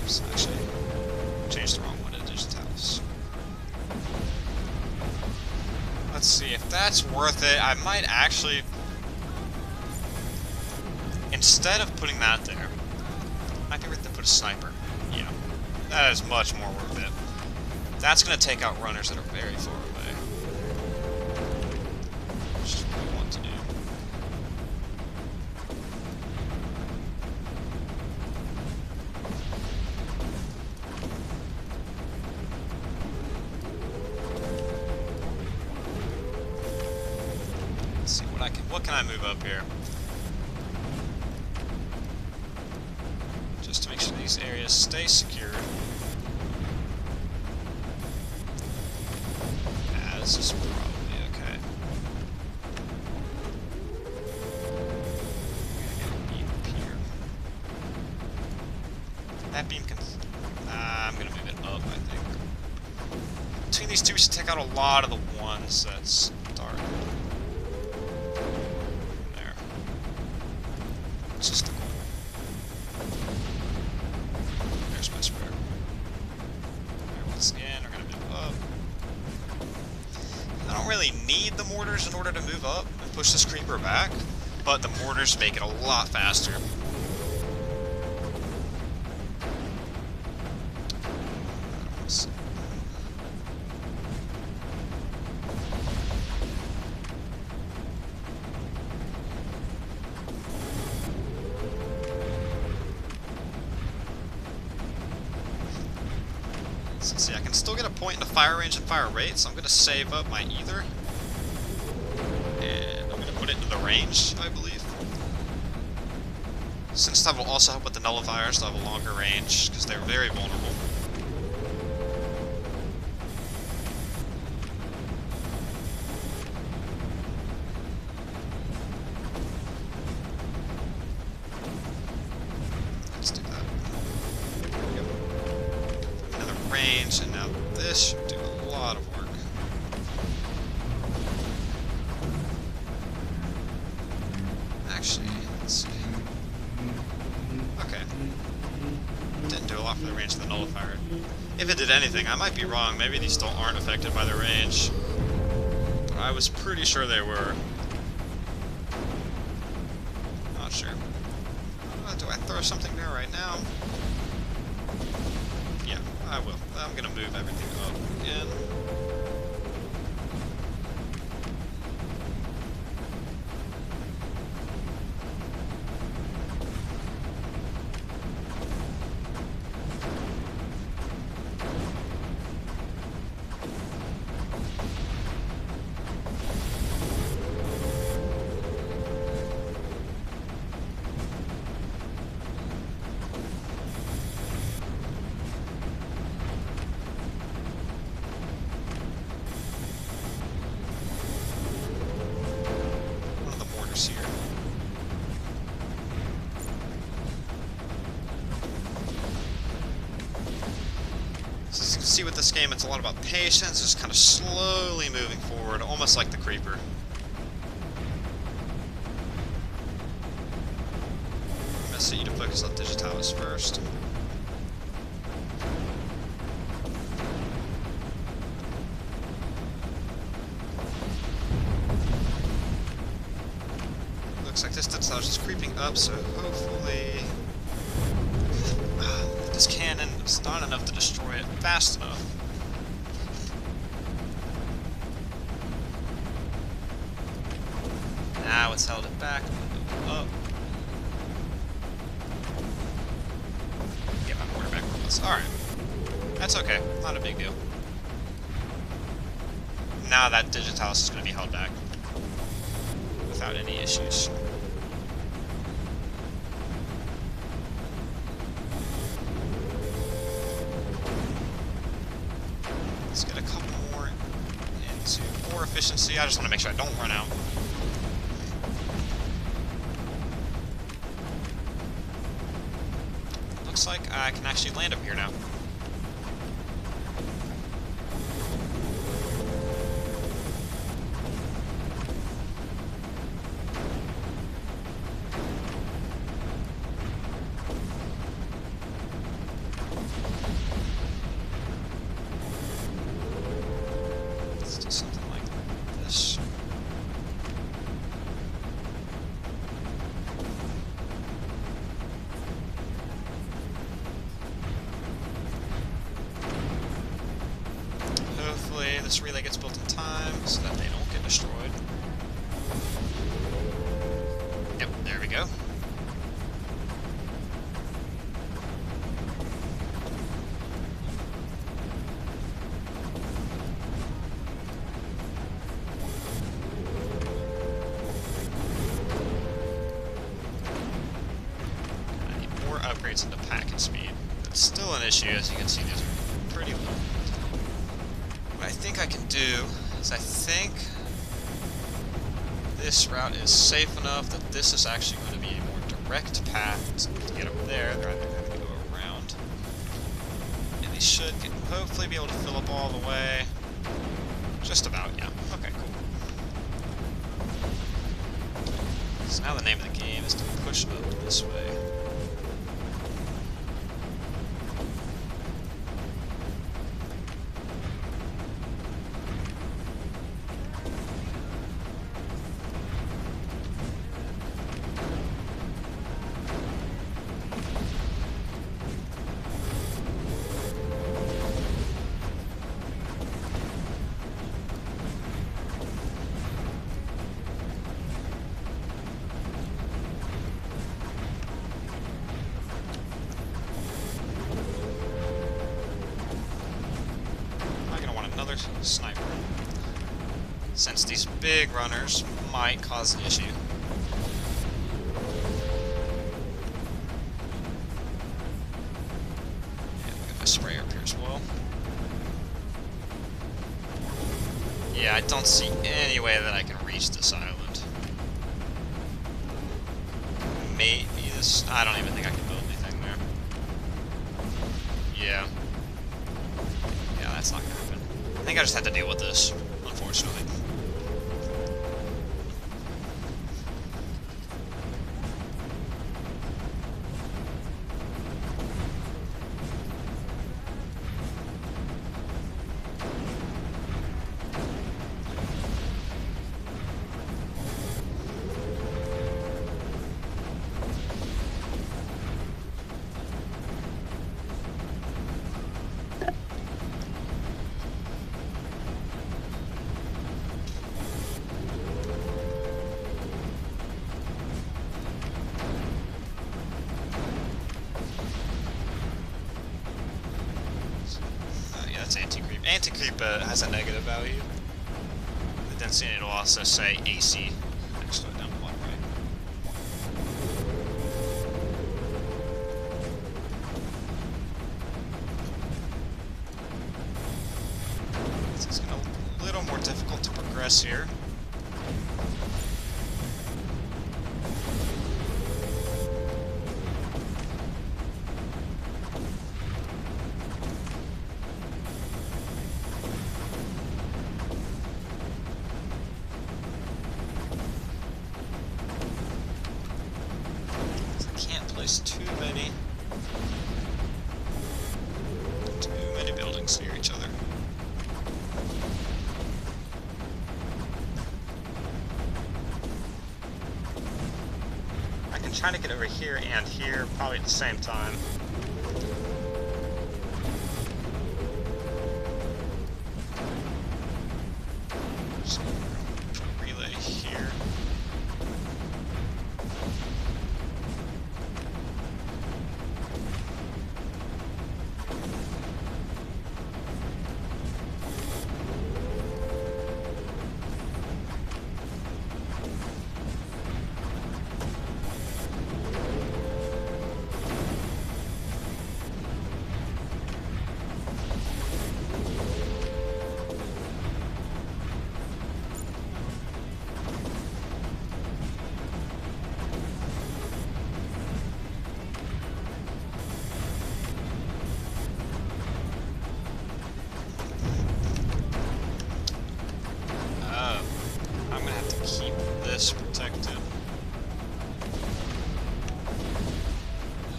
Oops, actually, changed the wrong one to Digitalis. Let's see if that's worth it. I might actually instead of putting that there, might be worth to put a sniper. Yeah, that is much more worth it. That's going to take out runners that are very far away. Which is what we want to do. Let's see what can I move up here? Just to make sure these areas stay secured. This is probably okay. I'm gonna get a beam up here. That beam can... I'm gonna move it up, I think. Between these two, we should take out a lot of the ones that start. There. It's just the goal. There's my spread. Alright, once again, we're gonna move up. I don't really need the mortars in order to move up and push this creeper back, but the mortars make it a lot faster. So see, I can still get a point into fire range and fire rate, so I'm going to save up my ether. And I'm going to put it into the range, I believe. Since that will also help with the nullifiers, they'll have a longer range, because they're very vulnerable. Let's do that. There we go. Another range, and now this should do a lot of work. Actually, let's see. Okay. Didn't do a lot for the range of the nullifier. If it did anything, I might be wrong. Maybe these still aren't affected by the range. But I was pretty sure they were. Not sure. Do I throw something there right now? Yeah, I will. I'm gonna move everything up again. Here. So as you can see with this game, it's a lot about patience, just kind of slowly moving forward, almost like the creeper. I'm going to set you to focus on Digitalis first. Looks like this Digitalis is creeping up, so hopefully this cannon is not enough to destroy it fast enough. Now it's held it back. Up. Get my mortar back with us. Alright. That's okay. Not a big deal. Now that Digitalis is going to be held back without any issues. Let's get a couple more into more efficiency. I just want to make sure I don't run out. Looks like I can actually land up here now. Something like this. this relay gets built in time so that they don't get destroyed. Yep, there we go. Upgrades into packet speed. It's still an issue, as you can see, these are pretty low. What I think I can do is I think this route is safe enough that this is actually going to be a more direct path to get up there rather than having to go around. And they should hopefully be able to fill up all the way. Just about, yeah. Okay, cool. So now the name of the game is to push up this way. Another sniper, since these big runners might cause an issue. And we got my sprayer up here as well. Yeah, I don't see any way that I can reach this island. Maybe this... I don't even think I can build anything there. Yeah. Yeah, that's not gonna happen. I think I just had to deal with this, unfortunately. Anti-creep. Anti-creep has a negative value. But then soon it'll also say AC next to it down the bottom right. So it's getting a little more difficult to progress here. Too many buildings near each other. I can try to get over here and here, probably at the same time. Just relay here. Keep this protected.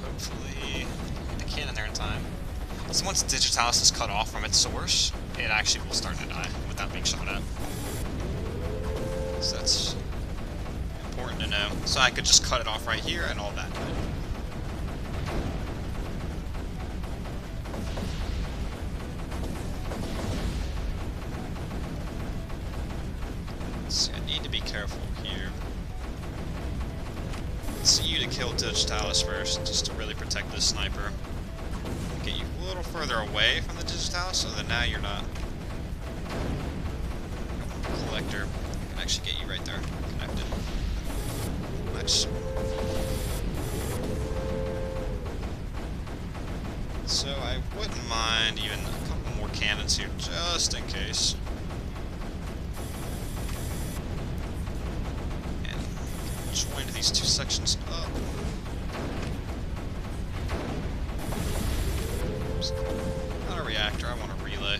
Hopefully, get the cannon there in time. So once Digitalis is cut off from its source, it actually will start to die without being shot at. So that's important to know. So I could just cut it off right here and all that died. be careful here. It's you to kill Digitalis first, just to really protect this sniper. Get you a little further away from the Digitalis, so that now you're not. Collector can actually get you right there, connected. Nice. So I wouldn't mind even a couple more cannons here, just in case. And join these two sections up. Not a reactor, I want a relay.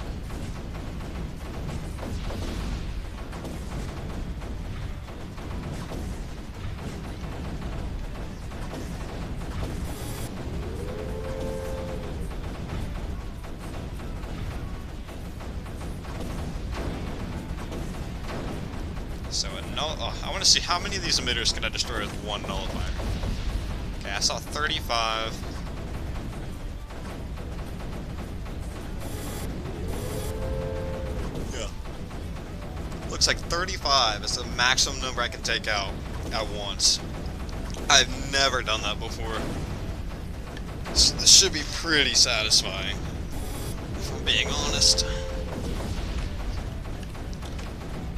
So I want to see how many of these emitters can I destroy with one nullifier. Okay, I saw 35. Yeah. Looks like 35 is the maximum number I can take out at once. I've never done that before. This should be pretty satisfying, if I'm being honest.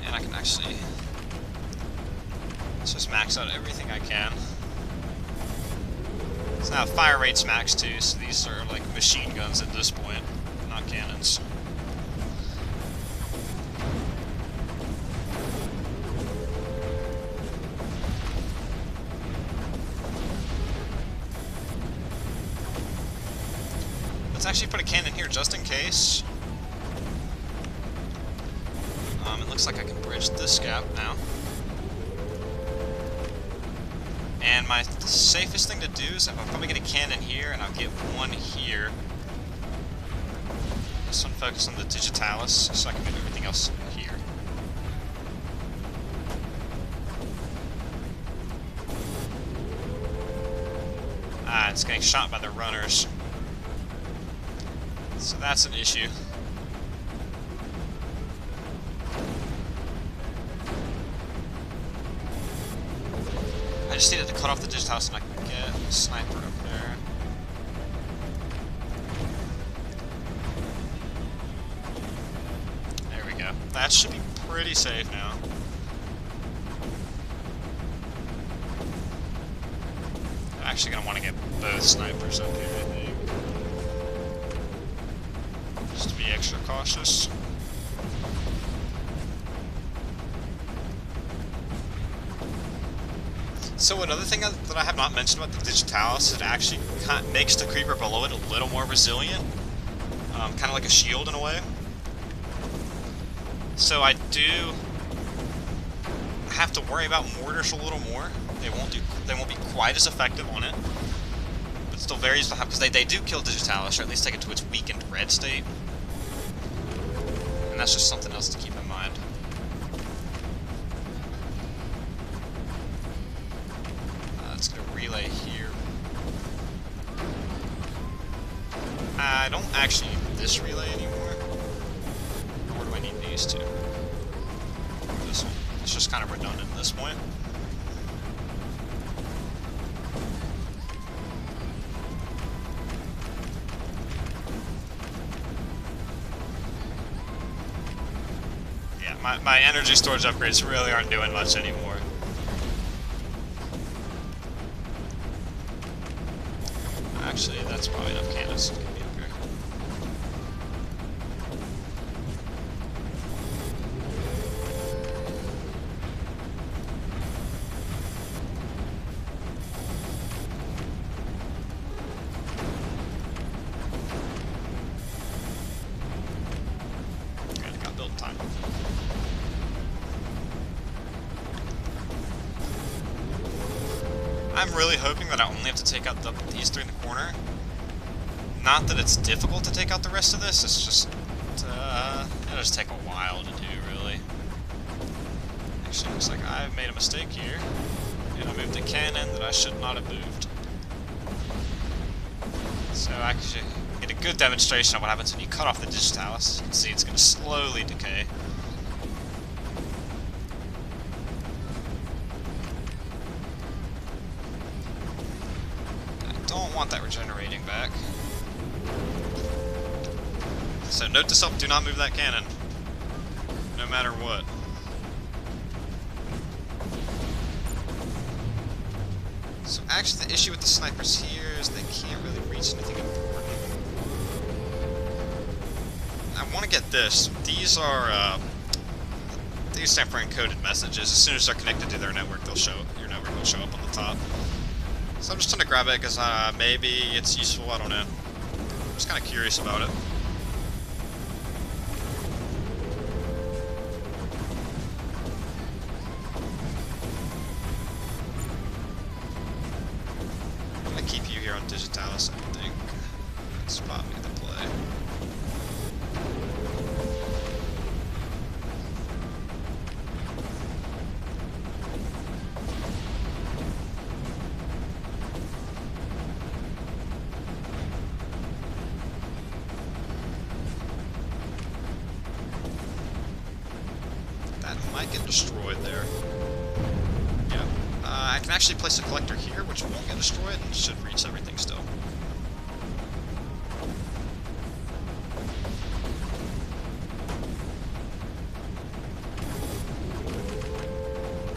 And I can actually just max out everything I can. So now fire rate's max too, so these are like machine guns at this point, not cannons. Let's actually put a cannon here just in case. It looks like I can bridge this gap now. And my safest thing to do is I'll probably get a cannon here, and I'll get one here. This one focus on the Digitalis, so I can move everything else here. Ah, it's getting shot by the runners. So that's an issue. I just needed to cut off the Digitalis and I can get a sniper up there. There we go. That should be pretty safe now. I'm actually going to want to get both snipers up here, I think. Just to be extra cautious. So another thing that I have not mentioned about the Digitalis is it actually kind of makes the creeper below it a little more resilient. Kind of like a shield in a way. So I do have to worry about mortars a little more. They won't be quite as effective on it. But still very useful because they do kill Digitalis, or at least take it to its weakened red state. And that's just something else to keep in mind. Let's get a relay here. I don't actually need this relay anymore. Nor do I need these two. This one. It's just kind of redundant at this point. Yeah, my energy storage upgrades really aren't doing much anymore. Actually, that's probably enough cannons to get me up here. Okay, got build time. I'm really hoping that I only have to take out these three in the corner. Not that it's difficult to take out the rest of this, it's just, it'll just take a while to do, really. Actually, looks like I've made a mistake here, and I moved a cannon that I should not have moved. So I actually get a good demonstration of what happens when you cut off the Digitalis. You can see it's going to slowly decay. don't want that regenerating back. So note to self, do not move that cannon. No matter what. So actually the issue with the snipers here is they can't really reach anything important. I want to get this. These are, these stand for encoded messages. As soon as they're connected to their network, they'll show, your network will show up on the top. So I'm just trying to grab it because maybe it's useful, I don't know. I'm just kind of curious about it. I'm going to keep you here on Digitalis, I think. That's probably the play. Might get destroyed there. Yeah. I can actually place a collector here, which won't get destroyed, and should reach everything still.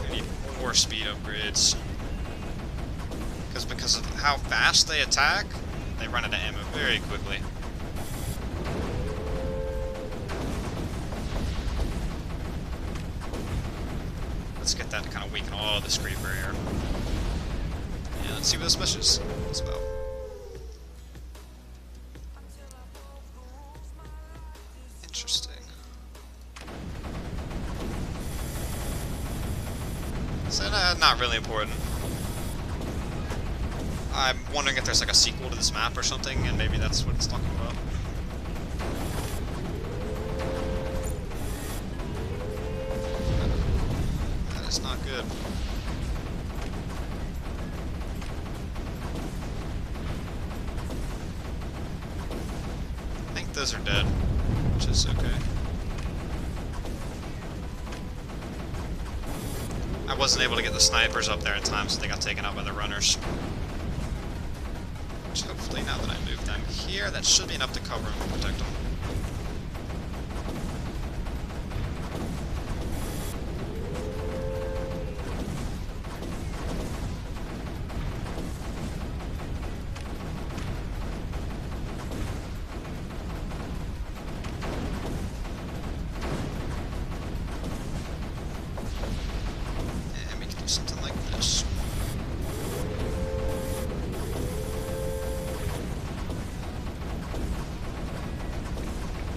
I need more speed upgrades. Because of how fast they attack, they run out of ammo very quickly. Let's get that to kind of weaken all this creeper here. Yeah, let's see what this mission is about. Interesting. So, not really important. I'm wondering if there's like a sequel to this map or something, and maybe that's what it's talking about. It's not good. I think those are dead, which is okay. I wasn't able to get the snipers up there in time, so they got taken out by the runners. Which hopefully, now that I move them here, that should be enough to cover them and protect them. Something like this.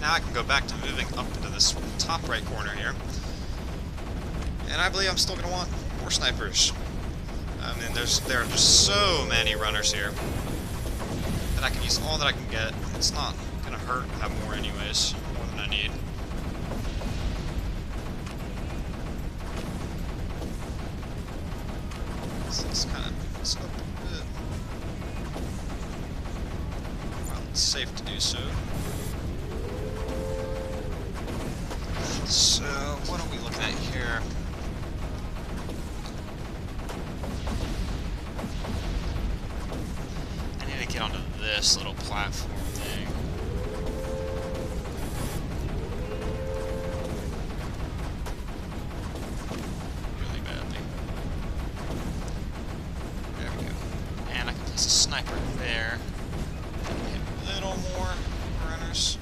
Now I can go back to moving up into this top right corner here. And I believe I'm still going to want more snipers. I mean, there are just so many runners here that I can use all that I can get. It's not going to hurt to have more anyways, more than I need. Let's kind of move this up a bit. Well, it's safe to do so. So, what are we looking at here? I need to get onto this little platform thing. Sniper there. A little more runners.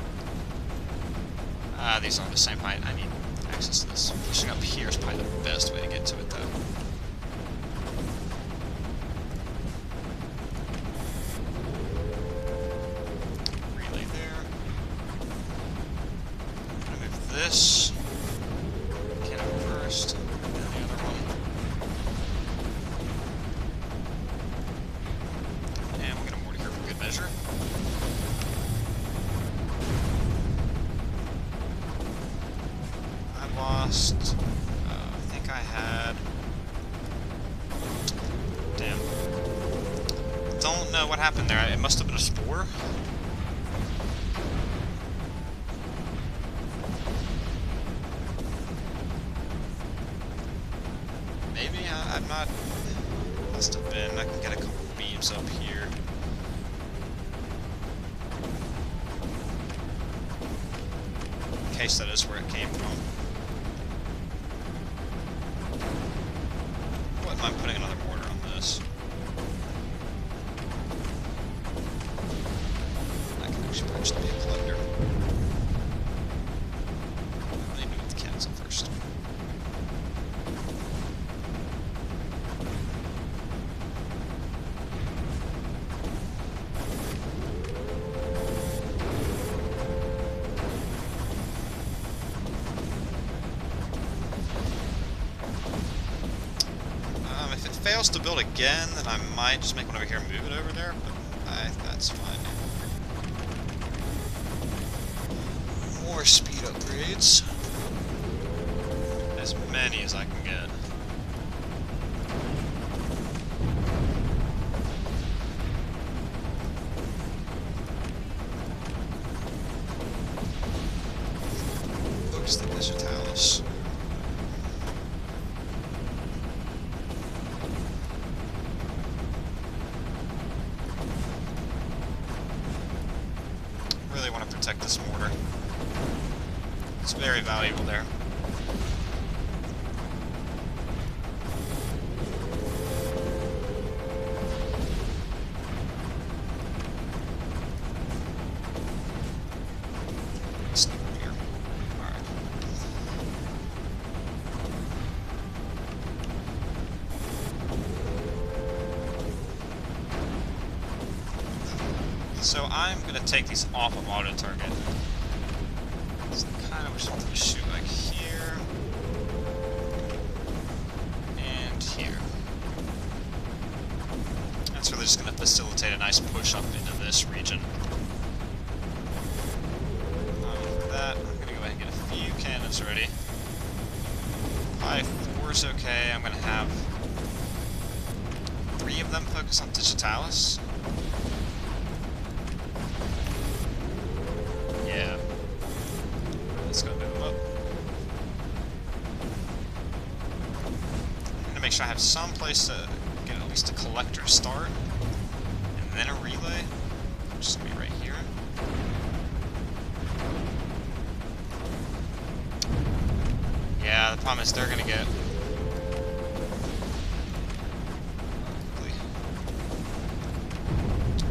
These aren't the same height. I need access to this. Pushing up here is probably the best way to get to it, though. Relay there. I'm gonna move this. Cannon first. And then the other one. Measure. I lost. I think I had. Damn. Don't know what happened there. It must have been a spore. Maybe I'm not. Must have been. I can get a couple beams up here. case that is where it came from. Wouldn't mind putting another mortar on this. I can actually probably just be a collector. I need to move the council first. If it fails to build again, then I might just make one over here and move it over there, but that's fine. More speed upgrades. As many as I can get. Focus the digitalis. Really want to protect this mortar. It's very valuable there. Sneak over here. Alright. So I'm going to take these off of auto target. So I kind of wish something to shoot like here and here. That's really just going to facilitate a nice push up into this region. For that, I'm going to go ahead and get a few cannons ready. Probably 4 is okay. I'm going to have 3 of them focus on digitalis. Yeah. Let's go move them up. I'm gonna make sure I have some place to get at least a collector start, and then a relay, which is gonna be right here. Yeah, the problem is they're gonna get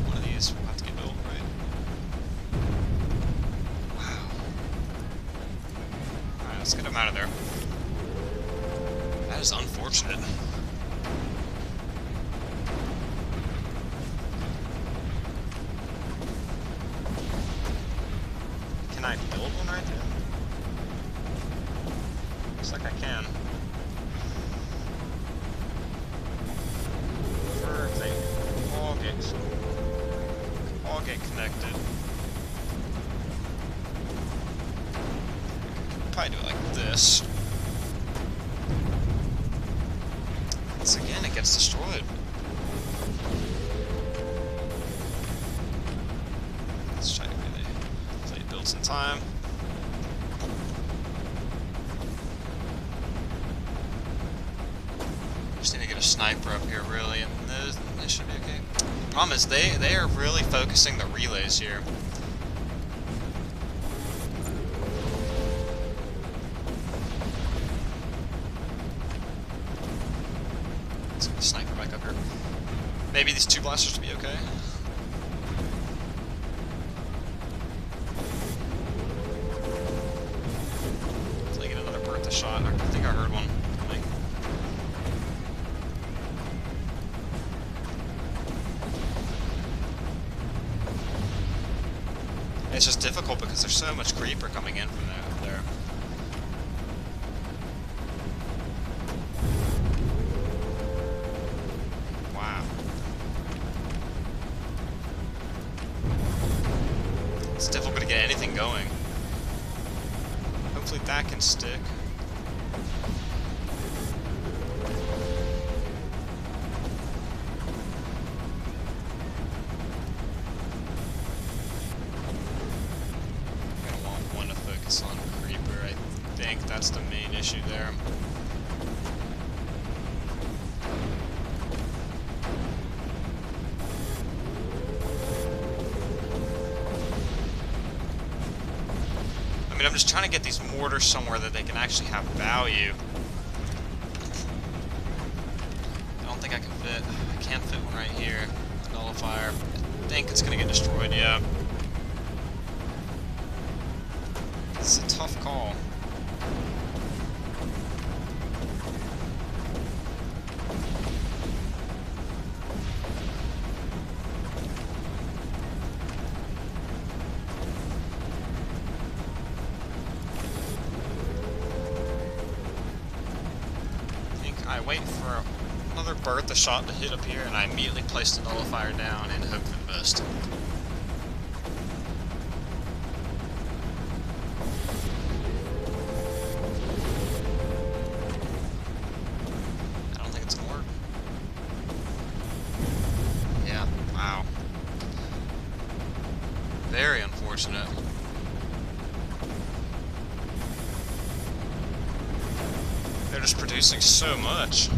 one of these will have to get built, right? Let's get him out of there. That is unfortunate. Can I build one right there? Looks like I can. Perfect. All get connected. Probably do it like this. Once again, it gets destroyed. Let's try to really build some time. Just need to get a sniper up here, really, and this should be okay. The problem is they are really focusing the relays here. Sniper back up here. Maybe these 2 blasters to be okay. Hopefully get another Bertha shot. I think I heard one coming. It's just difficult because there's so much creeper coming in from there. It's difficult to get anything going. Hopefully that can stick. I'm gonna want one to focus on creeper. I think that's the main issue there. I mean, I'm just trying to get these mortars somewhere that they can actually have value. I don't think I can fit. I can't fit one right here. Nullifier. I think it's gonna get destroyed, yeah. It's a tough call. I wait for another Bertha shot to hit up here, and I immediately place the nullifier down and hope for the best. I don't think it's gonna work. Yeah, wow. Very unfortunate. They're just producing so much.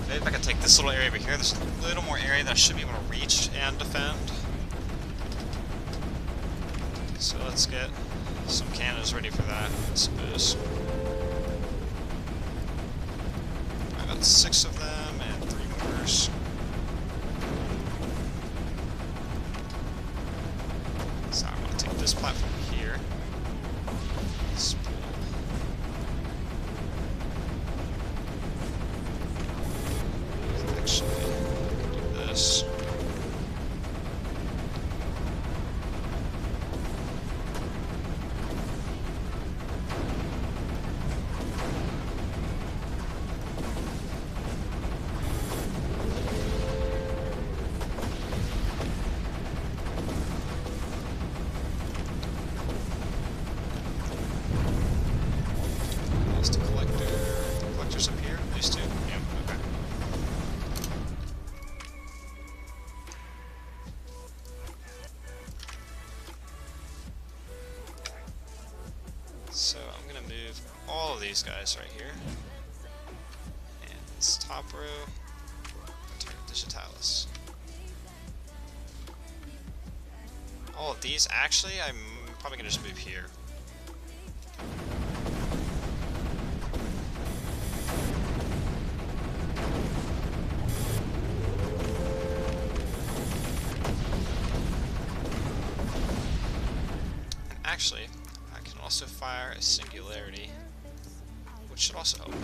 Maybe if I could take this little area over here, there's a little more area that I should be able to reach and defend. So let's get some cannons ready for that, I suppose. I got 6 of them and 3 mortars. So I'm going to take this platform here. Spool. Actually, I can do this. Up here? These two? Yeah, okay. So I'm gonna move all of these guys right here. And this top row, turn it digitalis. All of these, actually, I'm probably gonna just move here. Actually, I can also fire a singularity, which should also help.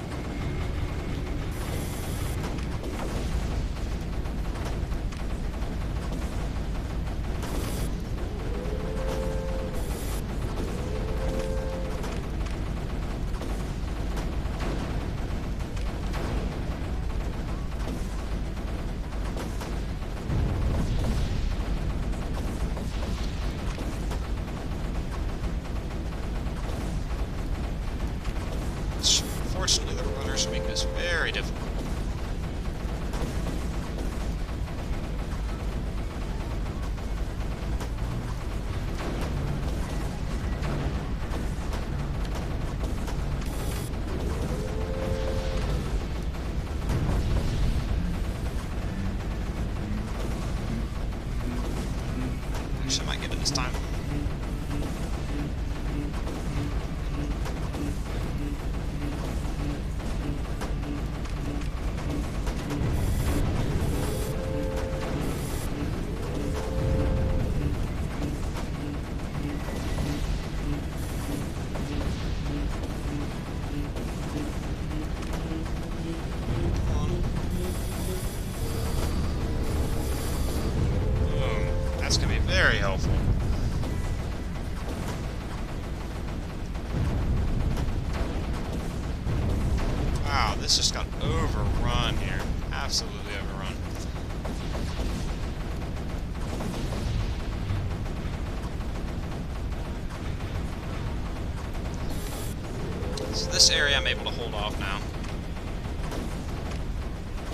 Unfortunately, the runners make this very difficult. Actually, I might get it this time. That's going to be very helpful. Wow, this just got overrun here. Absolutely overrun. So this area I'm able to hold off now,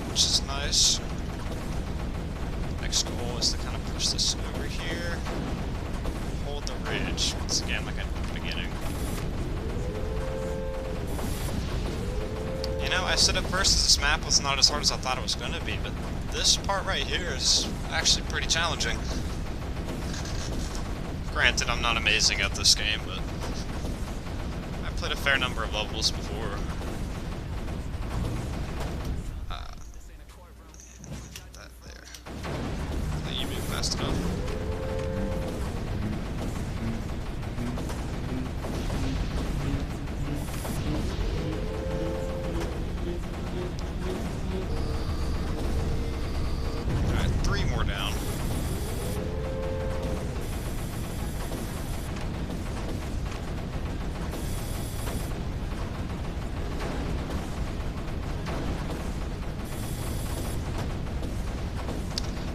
which is nice. Next goal is to kind of push this over here, hold the ridge, once again like I did at the beginning. You know, I said at first this map was not as hard as I thought it was going to be, but this part right here is actually pretty challenging. Granted, I'm not amazing at this game, but I've played a fair number of levels before. That there. I think you move fast enough. Alright, 3 more down.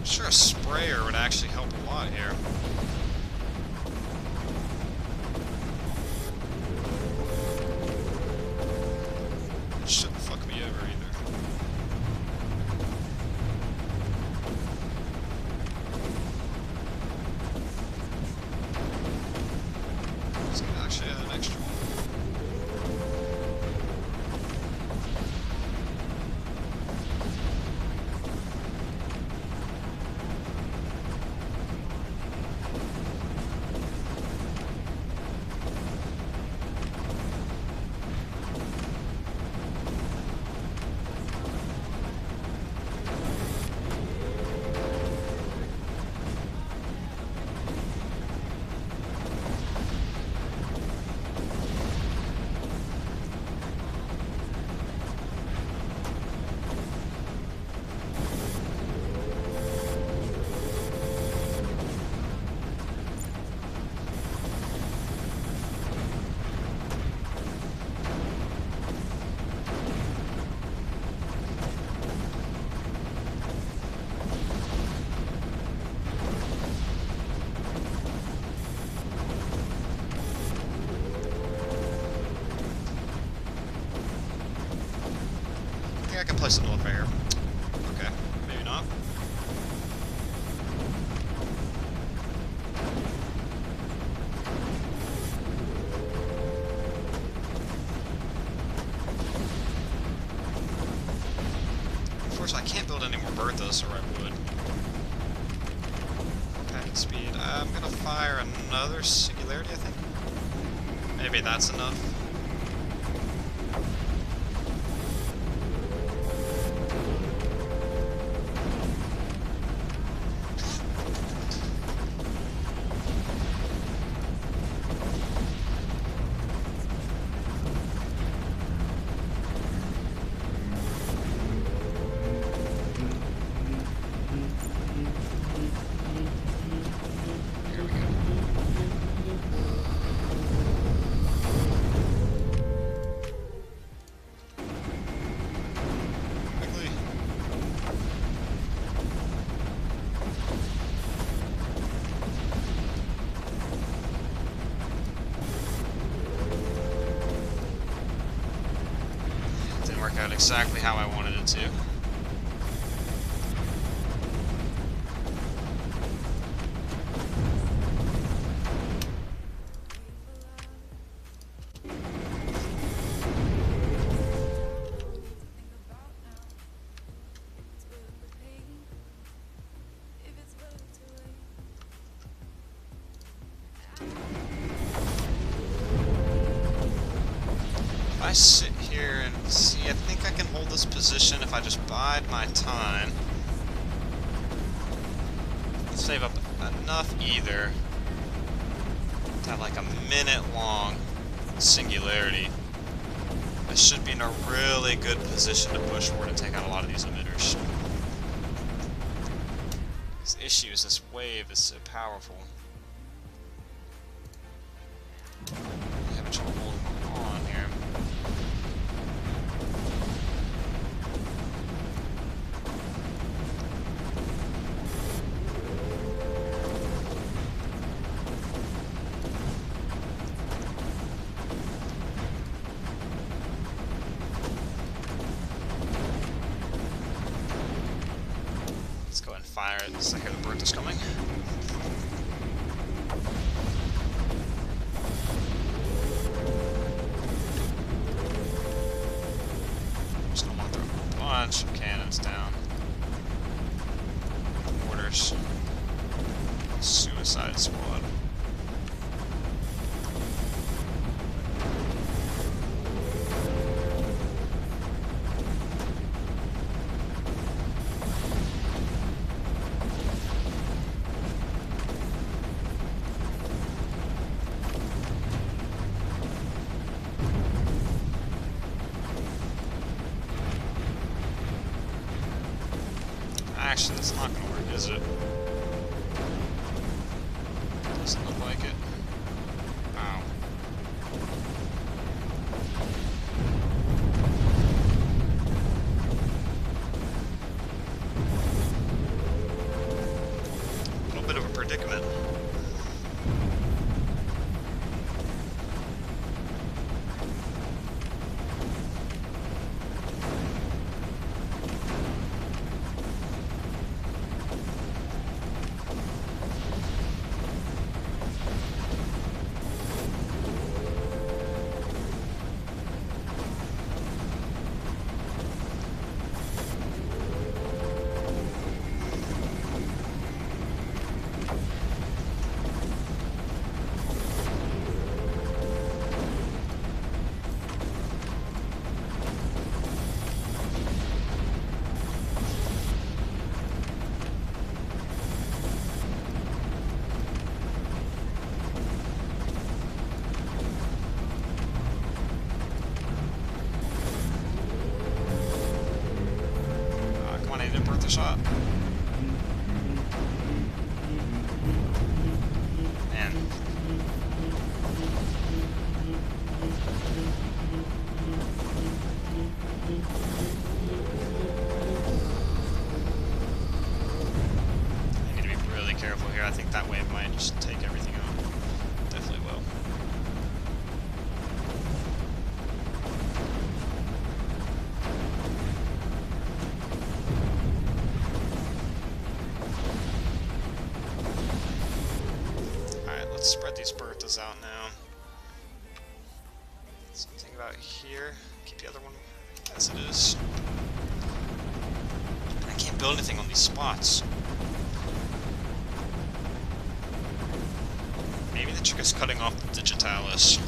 Sure, a sprayer would actually help a lot here. It shouldn't fuck me over either. It's gonna actually add an extra one. I can place it over here. Okay, maybe not. Unfortunately, I can't build any more Berthas, or I would. Packing speed. I'm gonna fire another Singularity, I think. Maybe that's enough. Didn't work out exactly how I wanted it to. If I sit here and see, I think I can hold this position if I just bide my time. Save up enough either to have like a minute long Singularity. I should be in a really good position to push forward and take out a lot of these emitters. This issue is this wave is so powerful. I'm having trouble holding on here. Let's go ahead and fire it as I hear the bird is coming. Just don't want to throw a bunch of cannons down. side squad. Actually, that's not going to work, is it? Doesn't look like it. Wow. A little bit of a predicament. Shot. Man. I need to be really careful here. I think that wave might just take everything out. Definitely will. Let's spread these Berthas out now. Something about here. Keep the other one as it is. I can't build anything on these spots. Maybe the trick is cutting off the digitalis.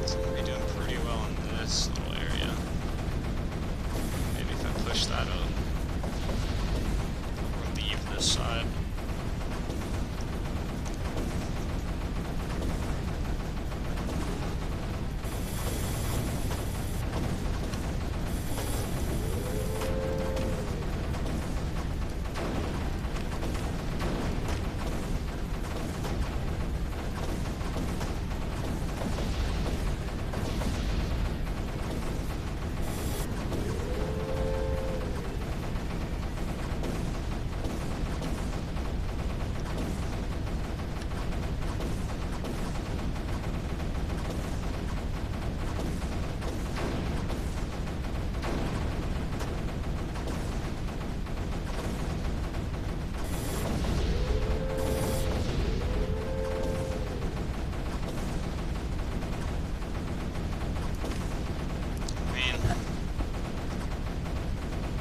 Seems to be doing pretty well in this little area. Maybe if I push that up. This side.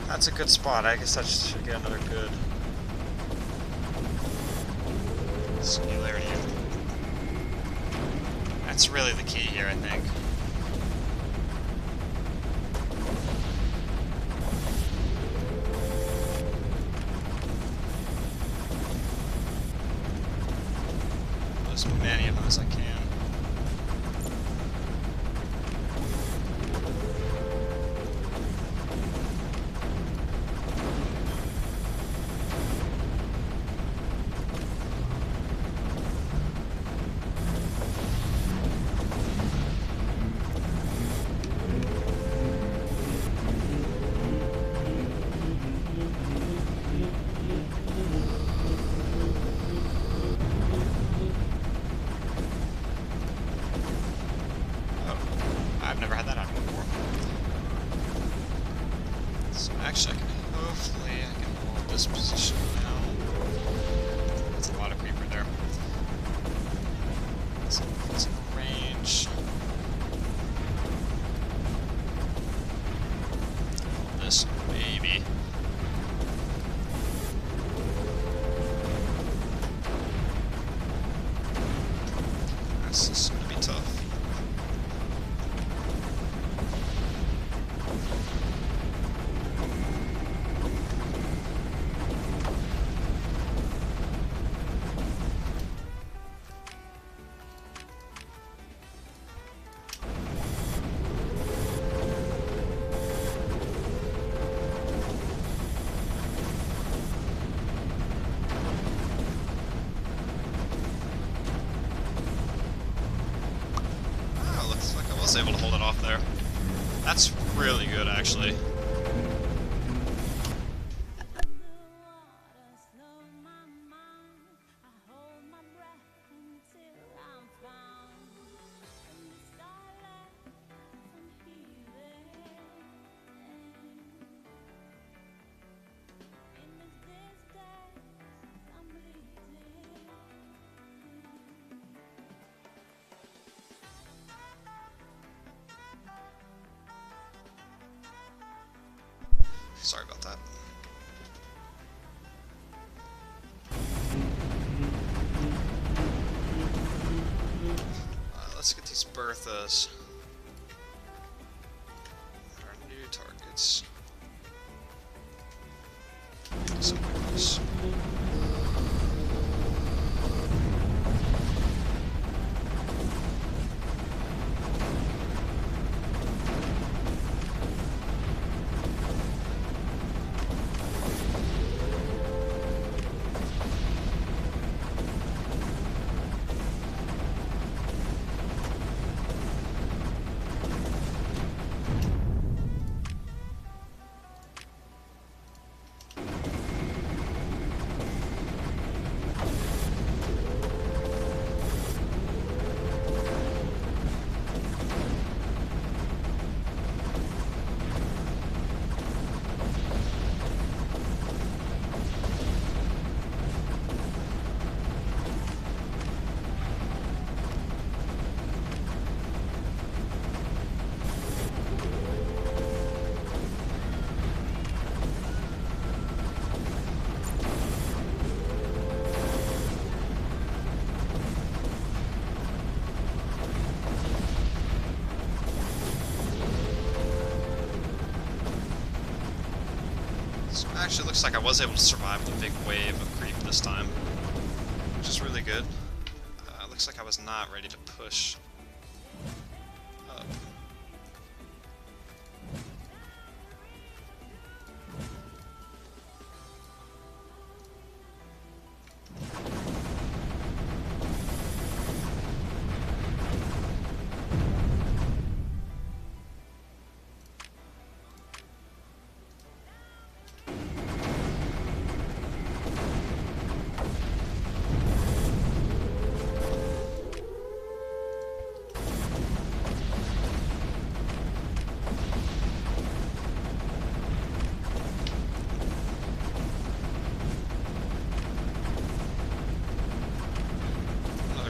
That's a good spot. I guess I should get another good singularity. That's really the key here, I think. As many of them as I can. I've never had that happen before. So actually, hopefully I can hold this position now. That's a lot of creeper there. So it's in range. Hold this. baby. This is gonna be tough. I was able to hold it off there. That's really good, actually. Sorry about that. Let's get these Berthas. Our new targets. Some Berthas. Actually, looks like I was able to survive the big wave of creep this time, which is really good. Looks like I was not ready to push up.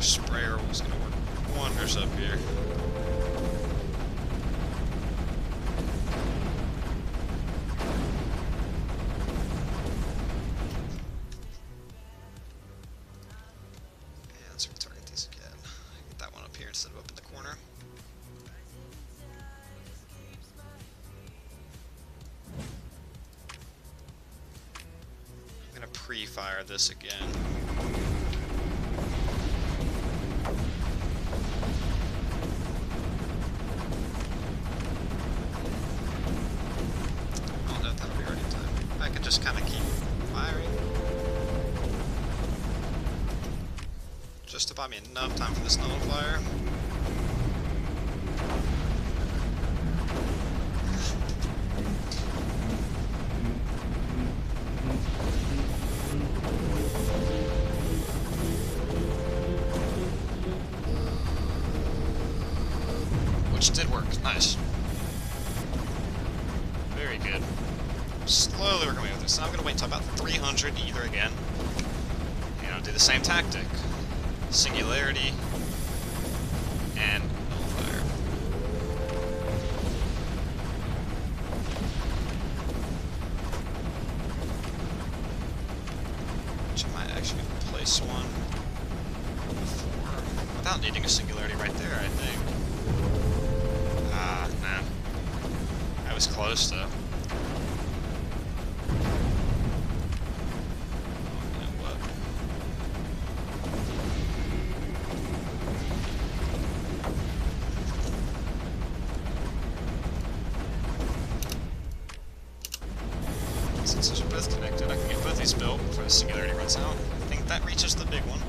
Sprayer was going to work wonders up here. And let's retarget these again. Get that one up here instead of up in the corner. I'm going to pre-fire this again. Just kind of keep firing. Just to buy me enough time for this nullifier. Which did work. Nice. Very good. Slowly working with this. So I'm going to wait until about 300 either again. You know, do the same tactic. Singularity and nullifier. place one before, without needing a singularity right there, I think. Ah, man. I was close, though. You know what? Since those are both connected, I can get both these built before the singularity runs out. I think that reaches the big one.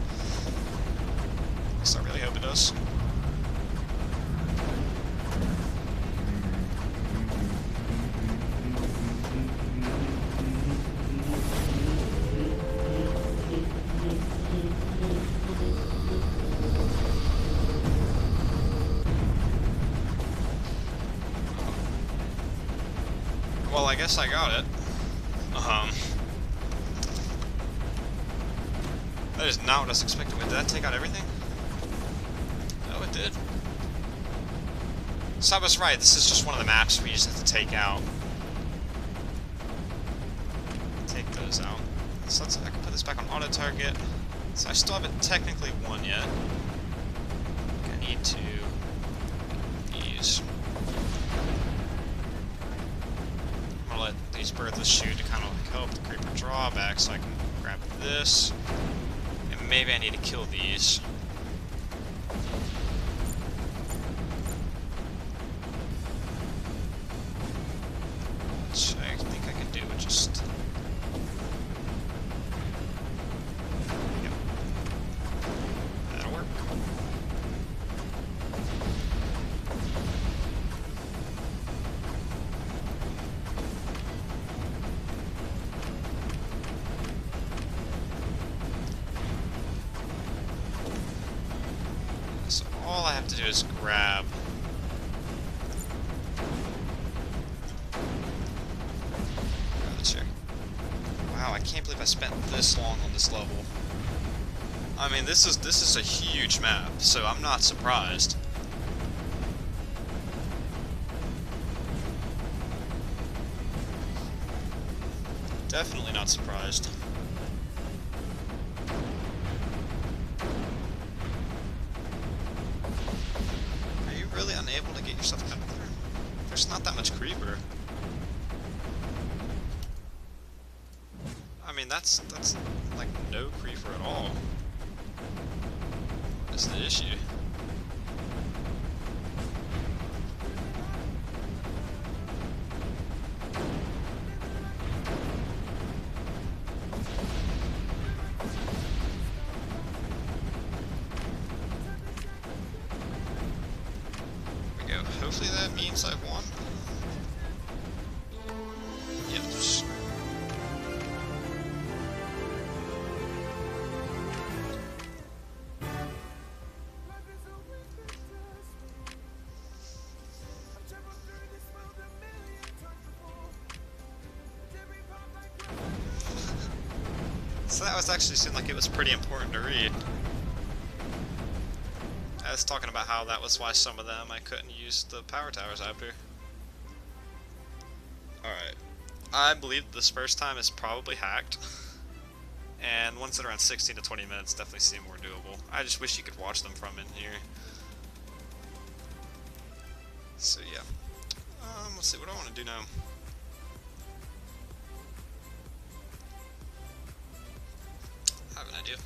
At least I really hope it does. Well, I guess I got it. That is not what I was expecting. Wait, did that take out everything? Oh, it did. So I was right, this is just one of the maps where you just have to take out. Take those out. So I can put this back on auto target. So I still haven't technically won yet. I need to use. I'm gonna let these birds shoot to kind of like help the creeper draw back so I can grab this. And maybe I need to kill these. Which I think I can do with just... Yep. That'll work. So all I have to do is grab... Wow, I can't believe I spent this long on this level. I mean, this is a huge map, so I'm not surprised. Definitely not surprised. Are you really unable to get yourself out of there? There's not that much creeper. I mean, that's like no creeper at all. What is the issue? There we go. Hopefully that means I've won. Yes. So that was actually seemed like it was pretty important to read. I was talking about how that was why some of them I couldn't use the power towers after. Alright. I believe this first time is probably hacked. And ones that are around 16 to 20 minutes definitely seem more doable. I just wish you could watch them from in here. So yeah. Let's see, what do I want to do now? I have an idea.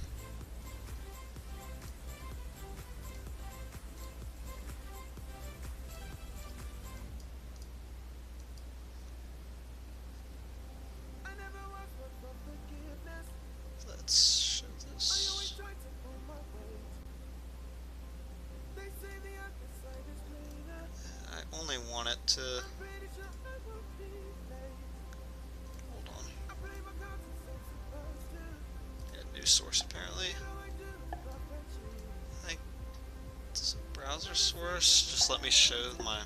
Let's show this. I only want it to... Hold on. Yeah, new source apparently. I think it's a browser source. Just let me show my...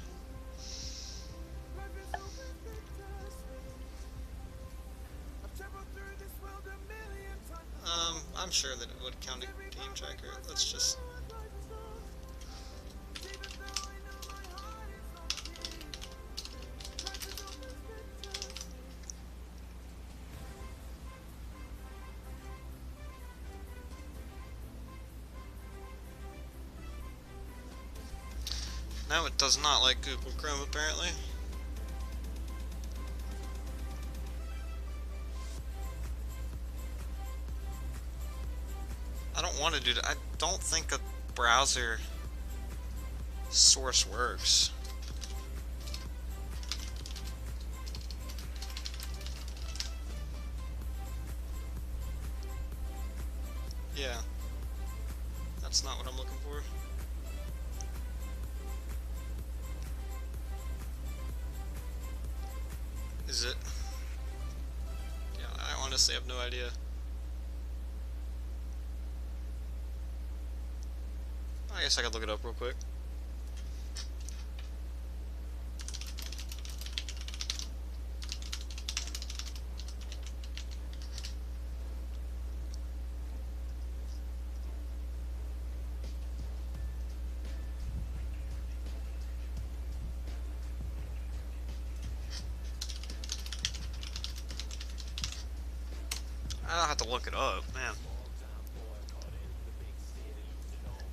I'm sure that it would count a game tracker. Let's just... No, it does not like Google Chrome apparently. I don't want to do that. I don't think a browser source works. Yeah. That's not what I'm looking for. Is it? Yeah, I honestly have no idea. I guess I could look it up real quick. I don't have to look it up, man.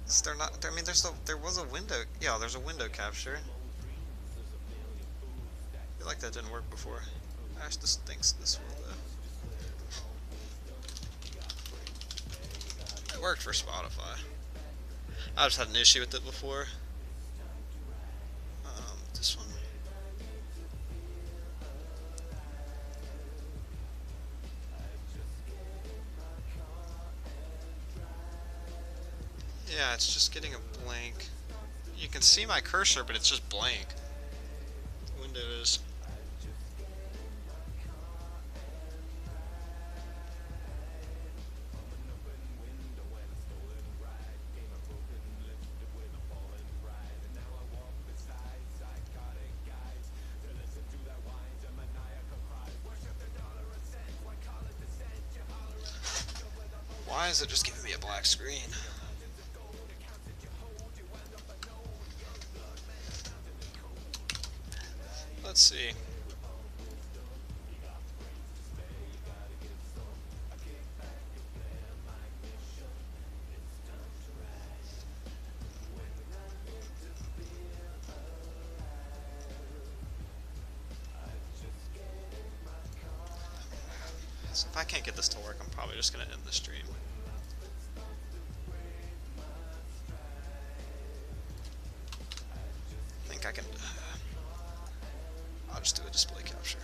Is there not? I mean, there was a window. Yeah, there's a window capture. I feel like that didn't work before. Ash just thinks this will though. It worked for Spotify. I just had an issue with it before. This one. Yeah, it's just getting a blank. You can see my cursor, but it's just blank. Windows. Why is it just giving me a black screen? Let's see. So if I can't get this to work, I'm probably just going to end the stream. I think I can... I'll just do a display capture.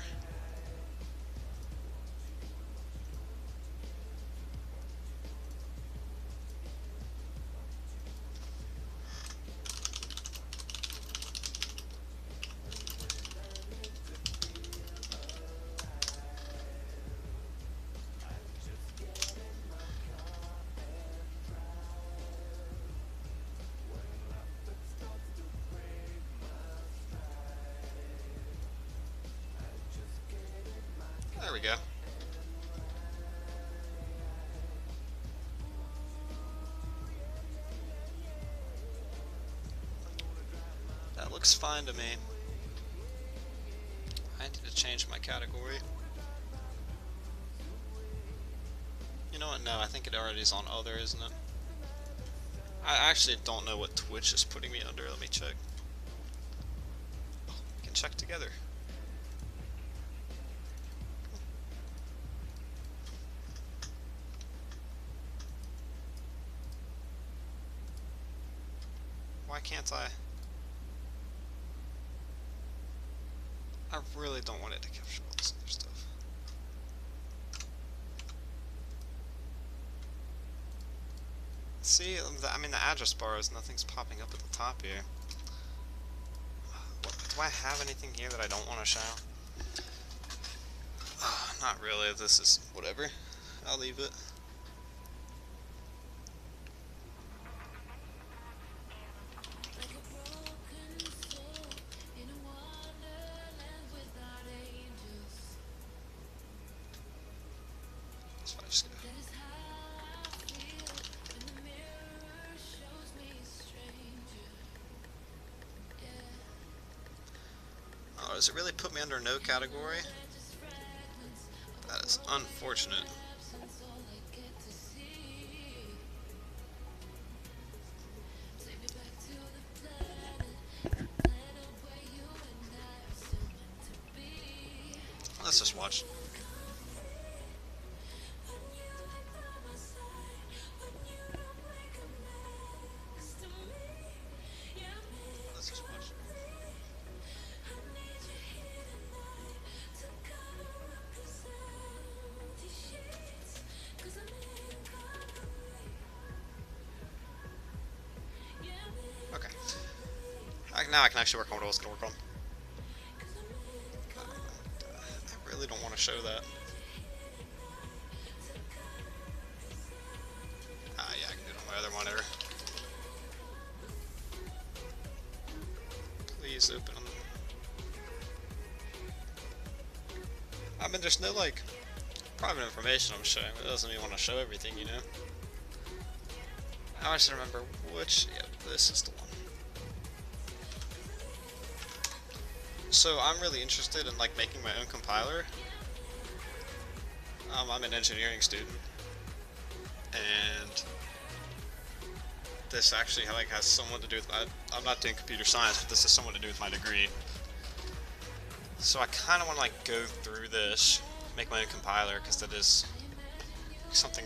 There we go. That looks fine to me. I need to change my category. You know what? No, I think it already is on other, isn't it? I actually don't know what Twitch is putting me under. Let me check. Oh, we can check together. Why can't I? I really don't want it to capture all this other stuff. See, I mean the address bar is nothing's popping up at the top here. Do I have anything here that I don't want to show? Not really, this is whatever. I'll leave it. Oh, does it really put me under no category? That is unfortunate. Let's just watch. Let's just watch. Okay. Now I can actually work on what I was going to work on. I really don't want to show that. Yeah, I can do it on my other monitor. Please open them. I mean, there's no, like, private information I'm showing, but it doesn't mean I want to show everything, you know? I just remember which, yep, this is the one. So I'm really interested in, like, making my own compiler. I'm an engineering student, and this actually, like, has somewhat to do with my, I'm not doing computer science, but this has somewhat to do with my degree. So I kind of want to, like, go through this, make my own compiler, because that is something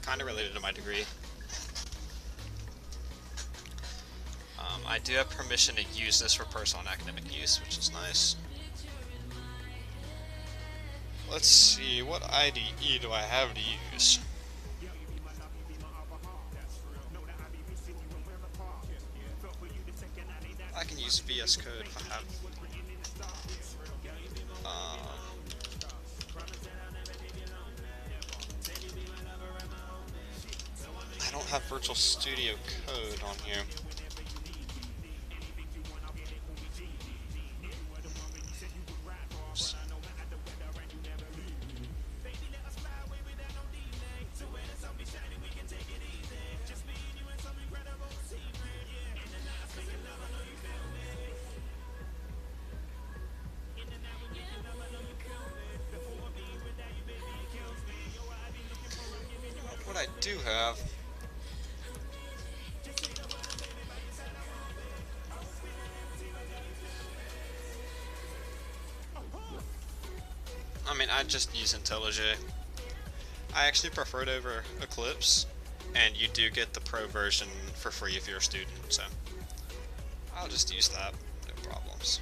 kind of related to my degree. I do have permission to use this for personal and academic use, which is nice. Let's see, what IDE do I have to use? I can use VS Code if I have. I don't have Virtual Studio Code on here. What I do have, I mean, I just use IntelliJ. I actually prefer it over Eclipse, and you do get the pro version for free if you're a student, so I'll just use that, no problems.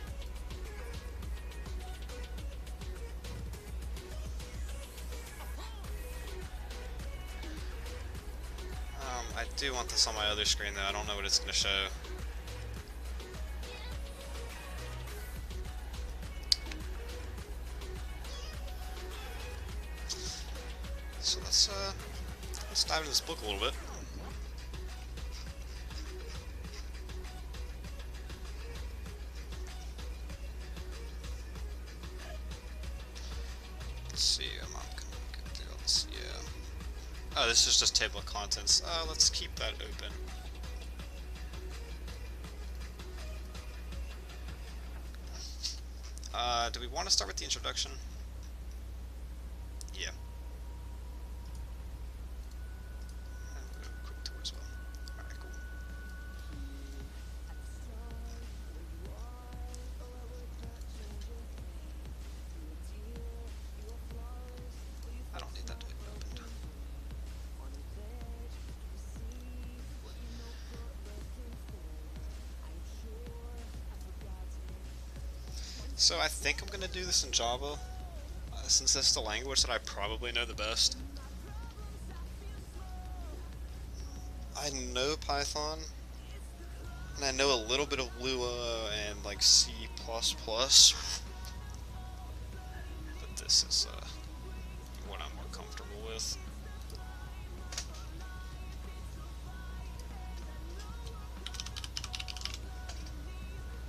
I do want this on my other screen though, I don't know what it's going to show. So let's dive into this book a little bit. Let's see, I'm not gonna do this, yeah. Oh, this is just table of contents. Let's keep that open. Do we want to start with the introduction? Yeah. Quick tour as well. Alright, cool. I don't need that to be opened. So I think I'm gonna do this in Java, since that's the language that I probably know the best. I know Python, and I know a little bit of Lua and like C++, but this is what I'm more comfortable with.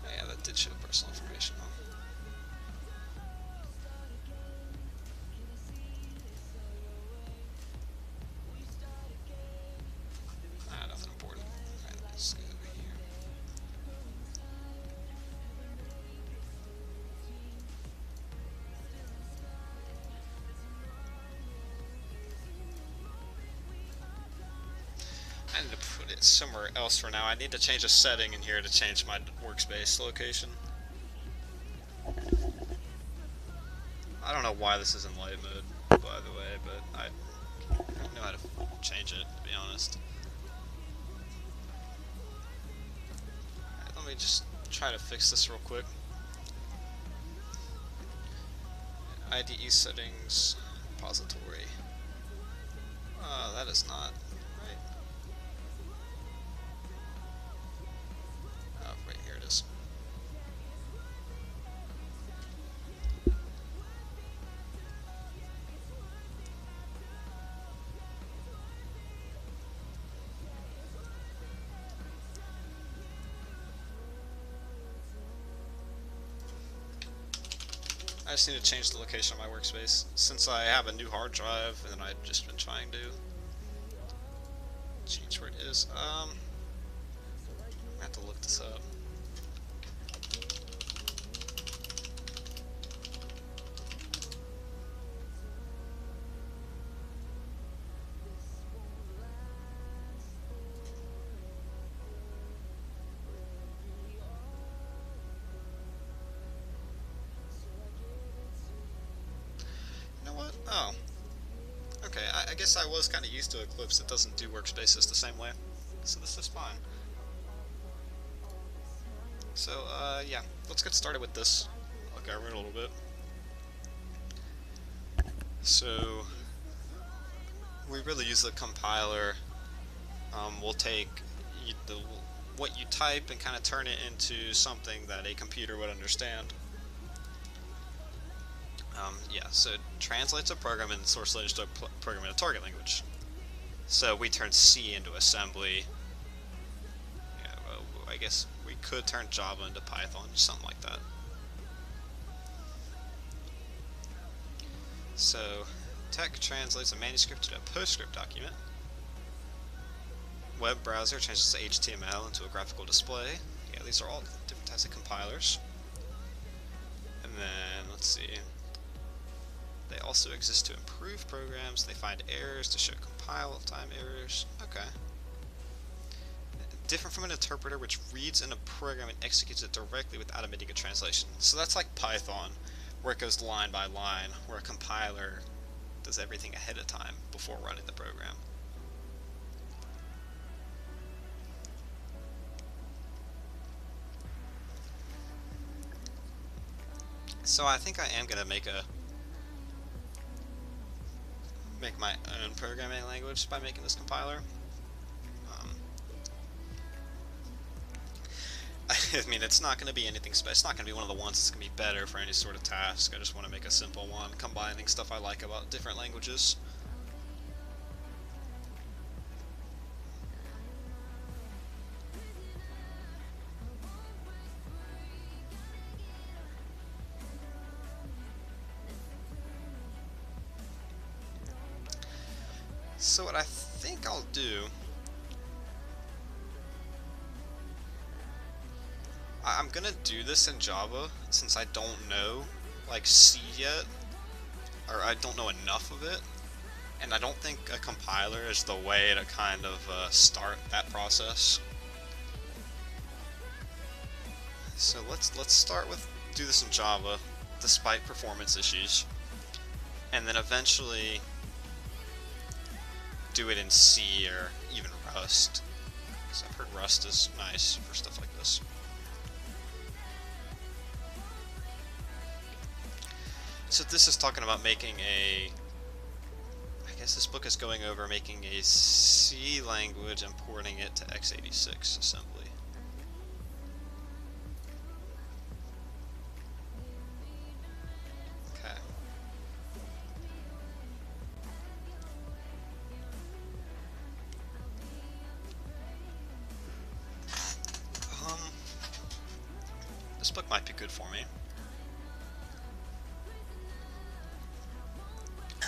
Yeah, that did show personal information though. Nothing important. Alright, let's go over here. I need to put it somewhere else for now. I need to change a setting in here to change my workspace location. I don't know why this is in light mode, by the way, but I don't know how to change it, to be honest. Alright, let me just try to fix this real quick. IDE settings, repository. That is not right. Oh, right here it is. I just need to change the location of my workspace since I have a new hard drive and then I've just been trying to change where it is. I have to look this up. Oh. Okay, I guess I was kind of used to Eclipse. It doesn't do workspaces the same way. So this is fine. So, yeah. Let's get started with this. I'll go over it a little bit. So, we really use the compiler. We'll take what you type and kind of turn it into something that a computer would understand. Yeah, so it translates a program in source language to a program in a target language. So we turn C into assembly. Yeah, well, I guess we could turn Java into Python, something like that. So Tech translates a manuscript to a PostScript document. Web browser changes the HTML into a graphical display. Yeah, these are all different types of compilers. And then, let's see. They also exist to improve programs. They find errors to show compile time errors. Okay. Different from an interpreter which reads in a program and executes it directly without omitting a translation. So that's like Python, where it goes line by line, where a compiler does everything ahead of time before running the program. So I think I am going to make my own programming language by making this compiler. I mean, it's not going to be anything special. It's not going to be one of the ones that's going to be better for any sort of task. I just want to make a simple one, combining stuff I like about different languages. So what I think I'll do, I'm gonna do this in Java since I don't know like C yet, or I don't know enough of it, and I don't think a compiler is the way to kind of start that process. So let's start with do this in Java, despite performance issues, and then eventually do it in C or even Rust, because I've heard Rust is nice for stuff like this. So this is talking about making a, I guess this book is going over making a C language and porting it to x86 assembly. This book might be good for me.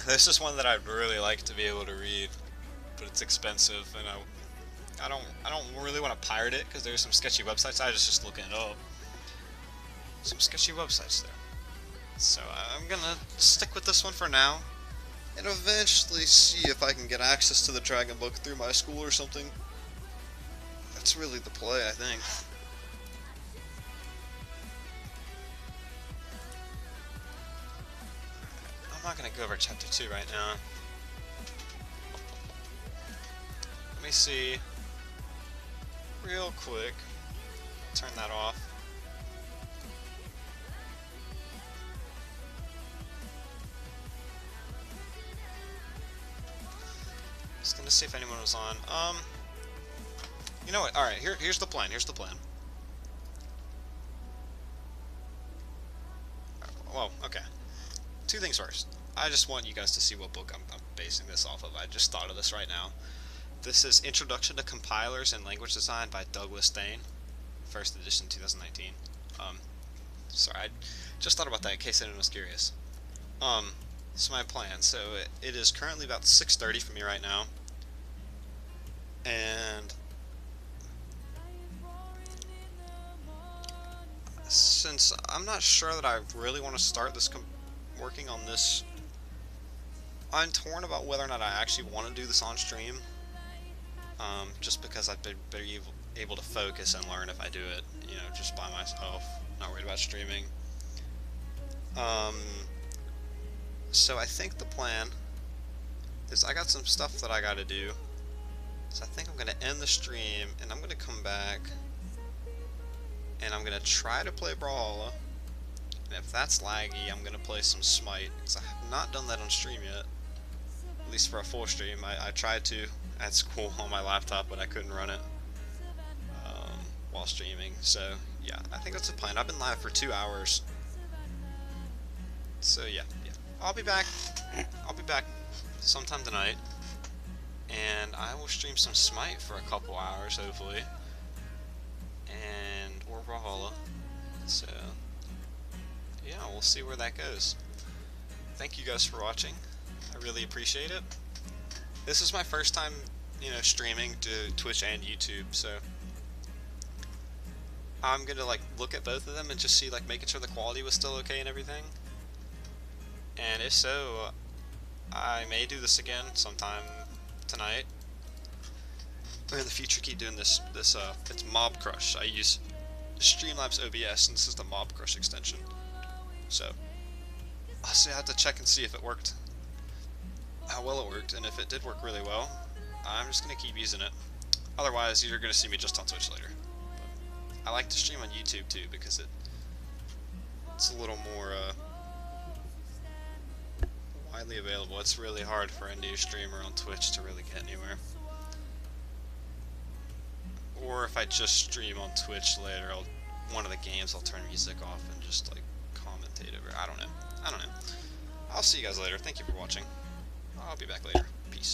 This is one that I'd really like to be able to read, but it's expensive, and I don't really want to pirate it because there's some sketchy websites. I was just looking it up. Some sketchy websites there. So I'm gonna stick with this one for now, and eventually see if I can get access to the Dragon Book through my school or something. That's really the play, I think. I'm not gonna go over chapter 2 right now. Let me see. Real quick. Turn that off. Just gonna see if anyone was on. You know what? Alright, here's the plan. Here's the plan. Well, okay. Two things first. I just want you guys to see what book I'm basing this off of. I just thought of this right now. This is Introduction to Compilers and Language Design by Douglas Thane. First edition, 2019. Sorry, I just thought about that in case anyone was curious. This is my plan. So it is currently about 6:30 for me right now. And since I'm not sure that I really want to start this working on this, I'm torn about whether or not I actually want to do this on stream. Just because I'd be able to focus and learn if I do it, you know, just by myself, not worried about streaming. So I think the plan is I got some stuff that I gotta do. So I think I'm gonna end the stream and I'm gonna come back and I'm gonna try to play Brawlhalla. And if that's laggy, I'm gonna play some Smite, because I have not done that on stream yet. At least for a full stream. I tried to at school on my laptop, but I couldn't run it while streaming. So yeah, I think that's the plan. I've been live for 2 hours. So yeah. I'll be back sometime tonight, and I will stream some Smite for a couple hours, hopefully, or Brawlhalla. So yeah, we'll see where that goes. Thank you guys for watching. I really appreciate it. This is my first time, you know, streaming to Twitch and YouTube, so I'm gonna like look at both of them and just see, like, making sure the quality was still okay and everything. And if so, I may do this again sometime tonight. Or in the future, keep doing this. It's Mob Crush. I use Streamlabs OBS, and this is the Mob Crush extension. So I have to check and see if it worked, how well it worked, and if it did work really well, I'm just gonna keep using it. Otherwise, you're gonna see me just on Twitch later. But I like to stream on YouTube too, because it's a little more widely available. It's really hard for a new streamer on Twitch to really get anywhere. Or if I just stream on Twitch later, one of the games I'll turn music off and just like commentate over. I don't know. I'll see you guys later. Thank you for watching. I'll be back later. Peace.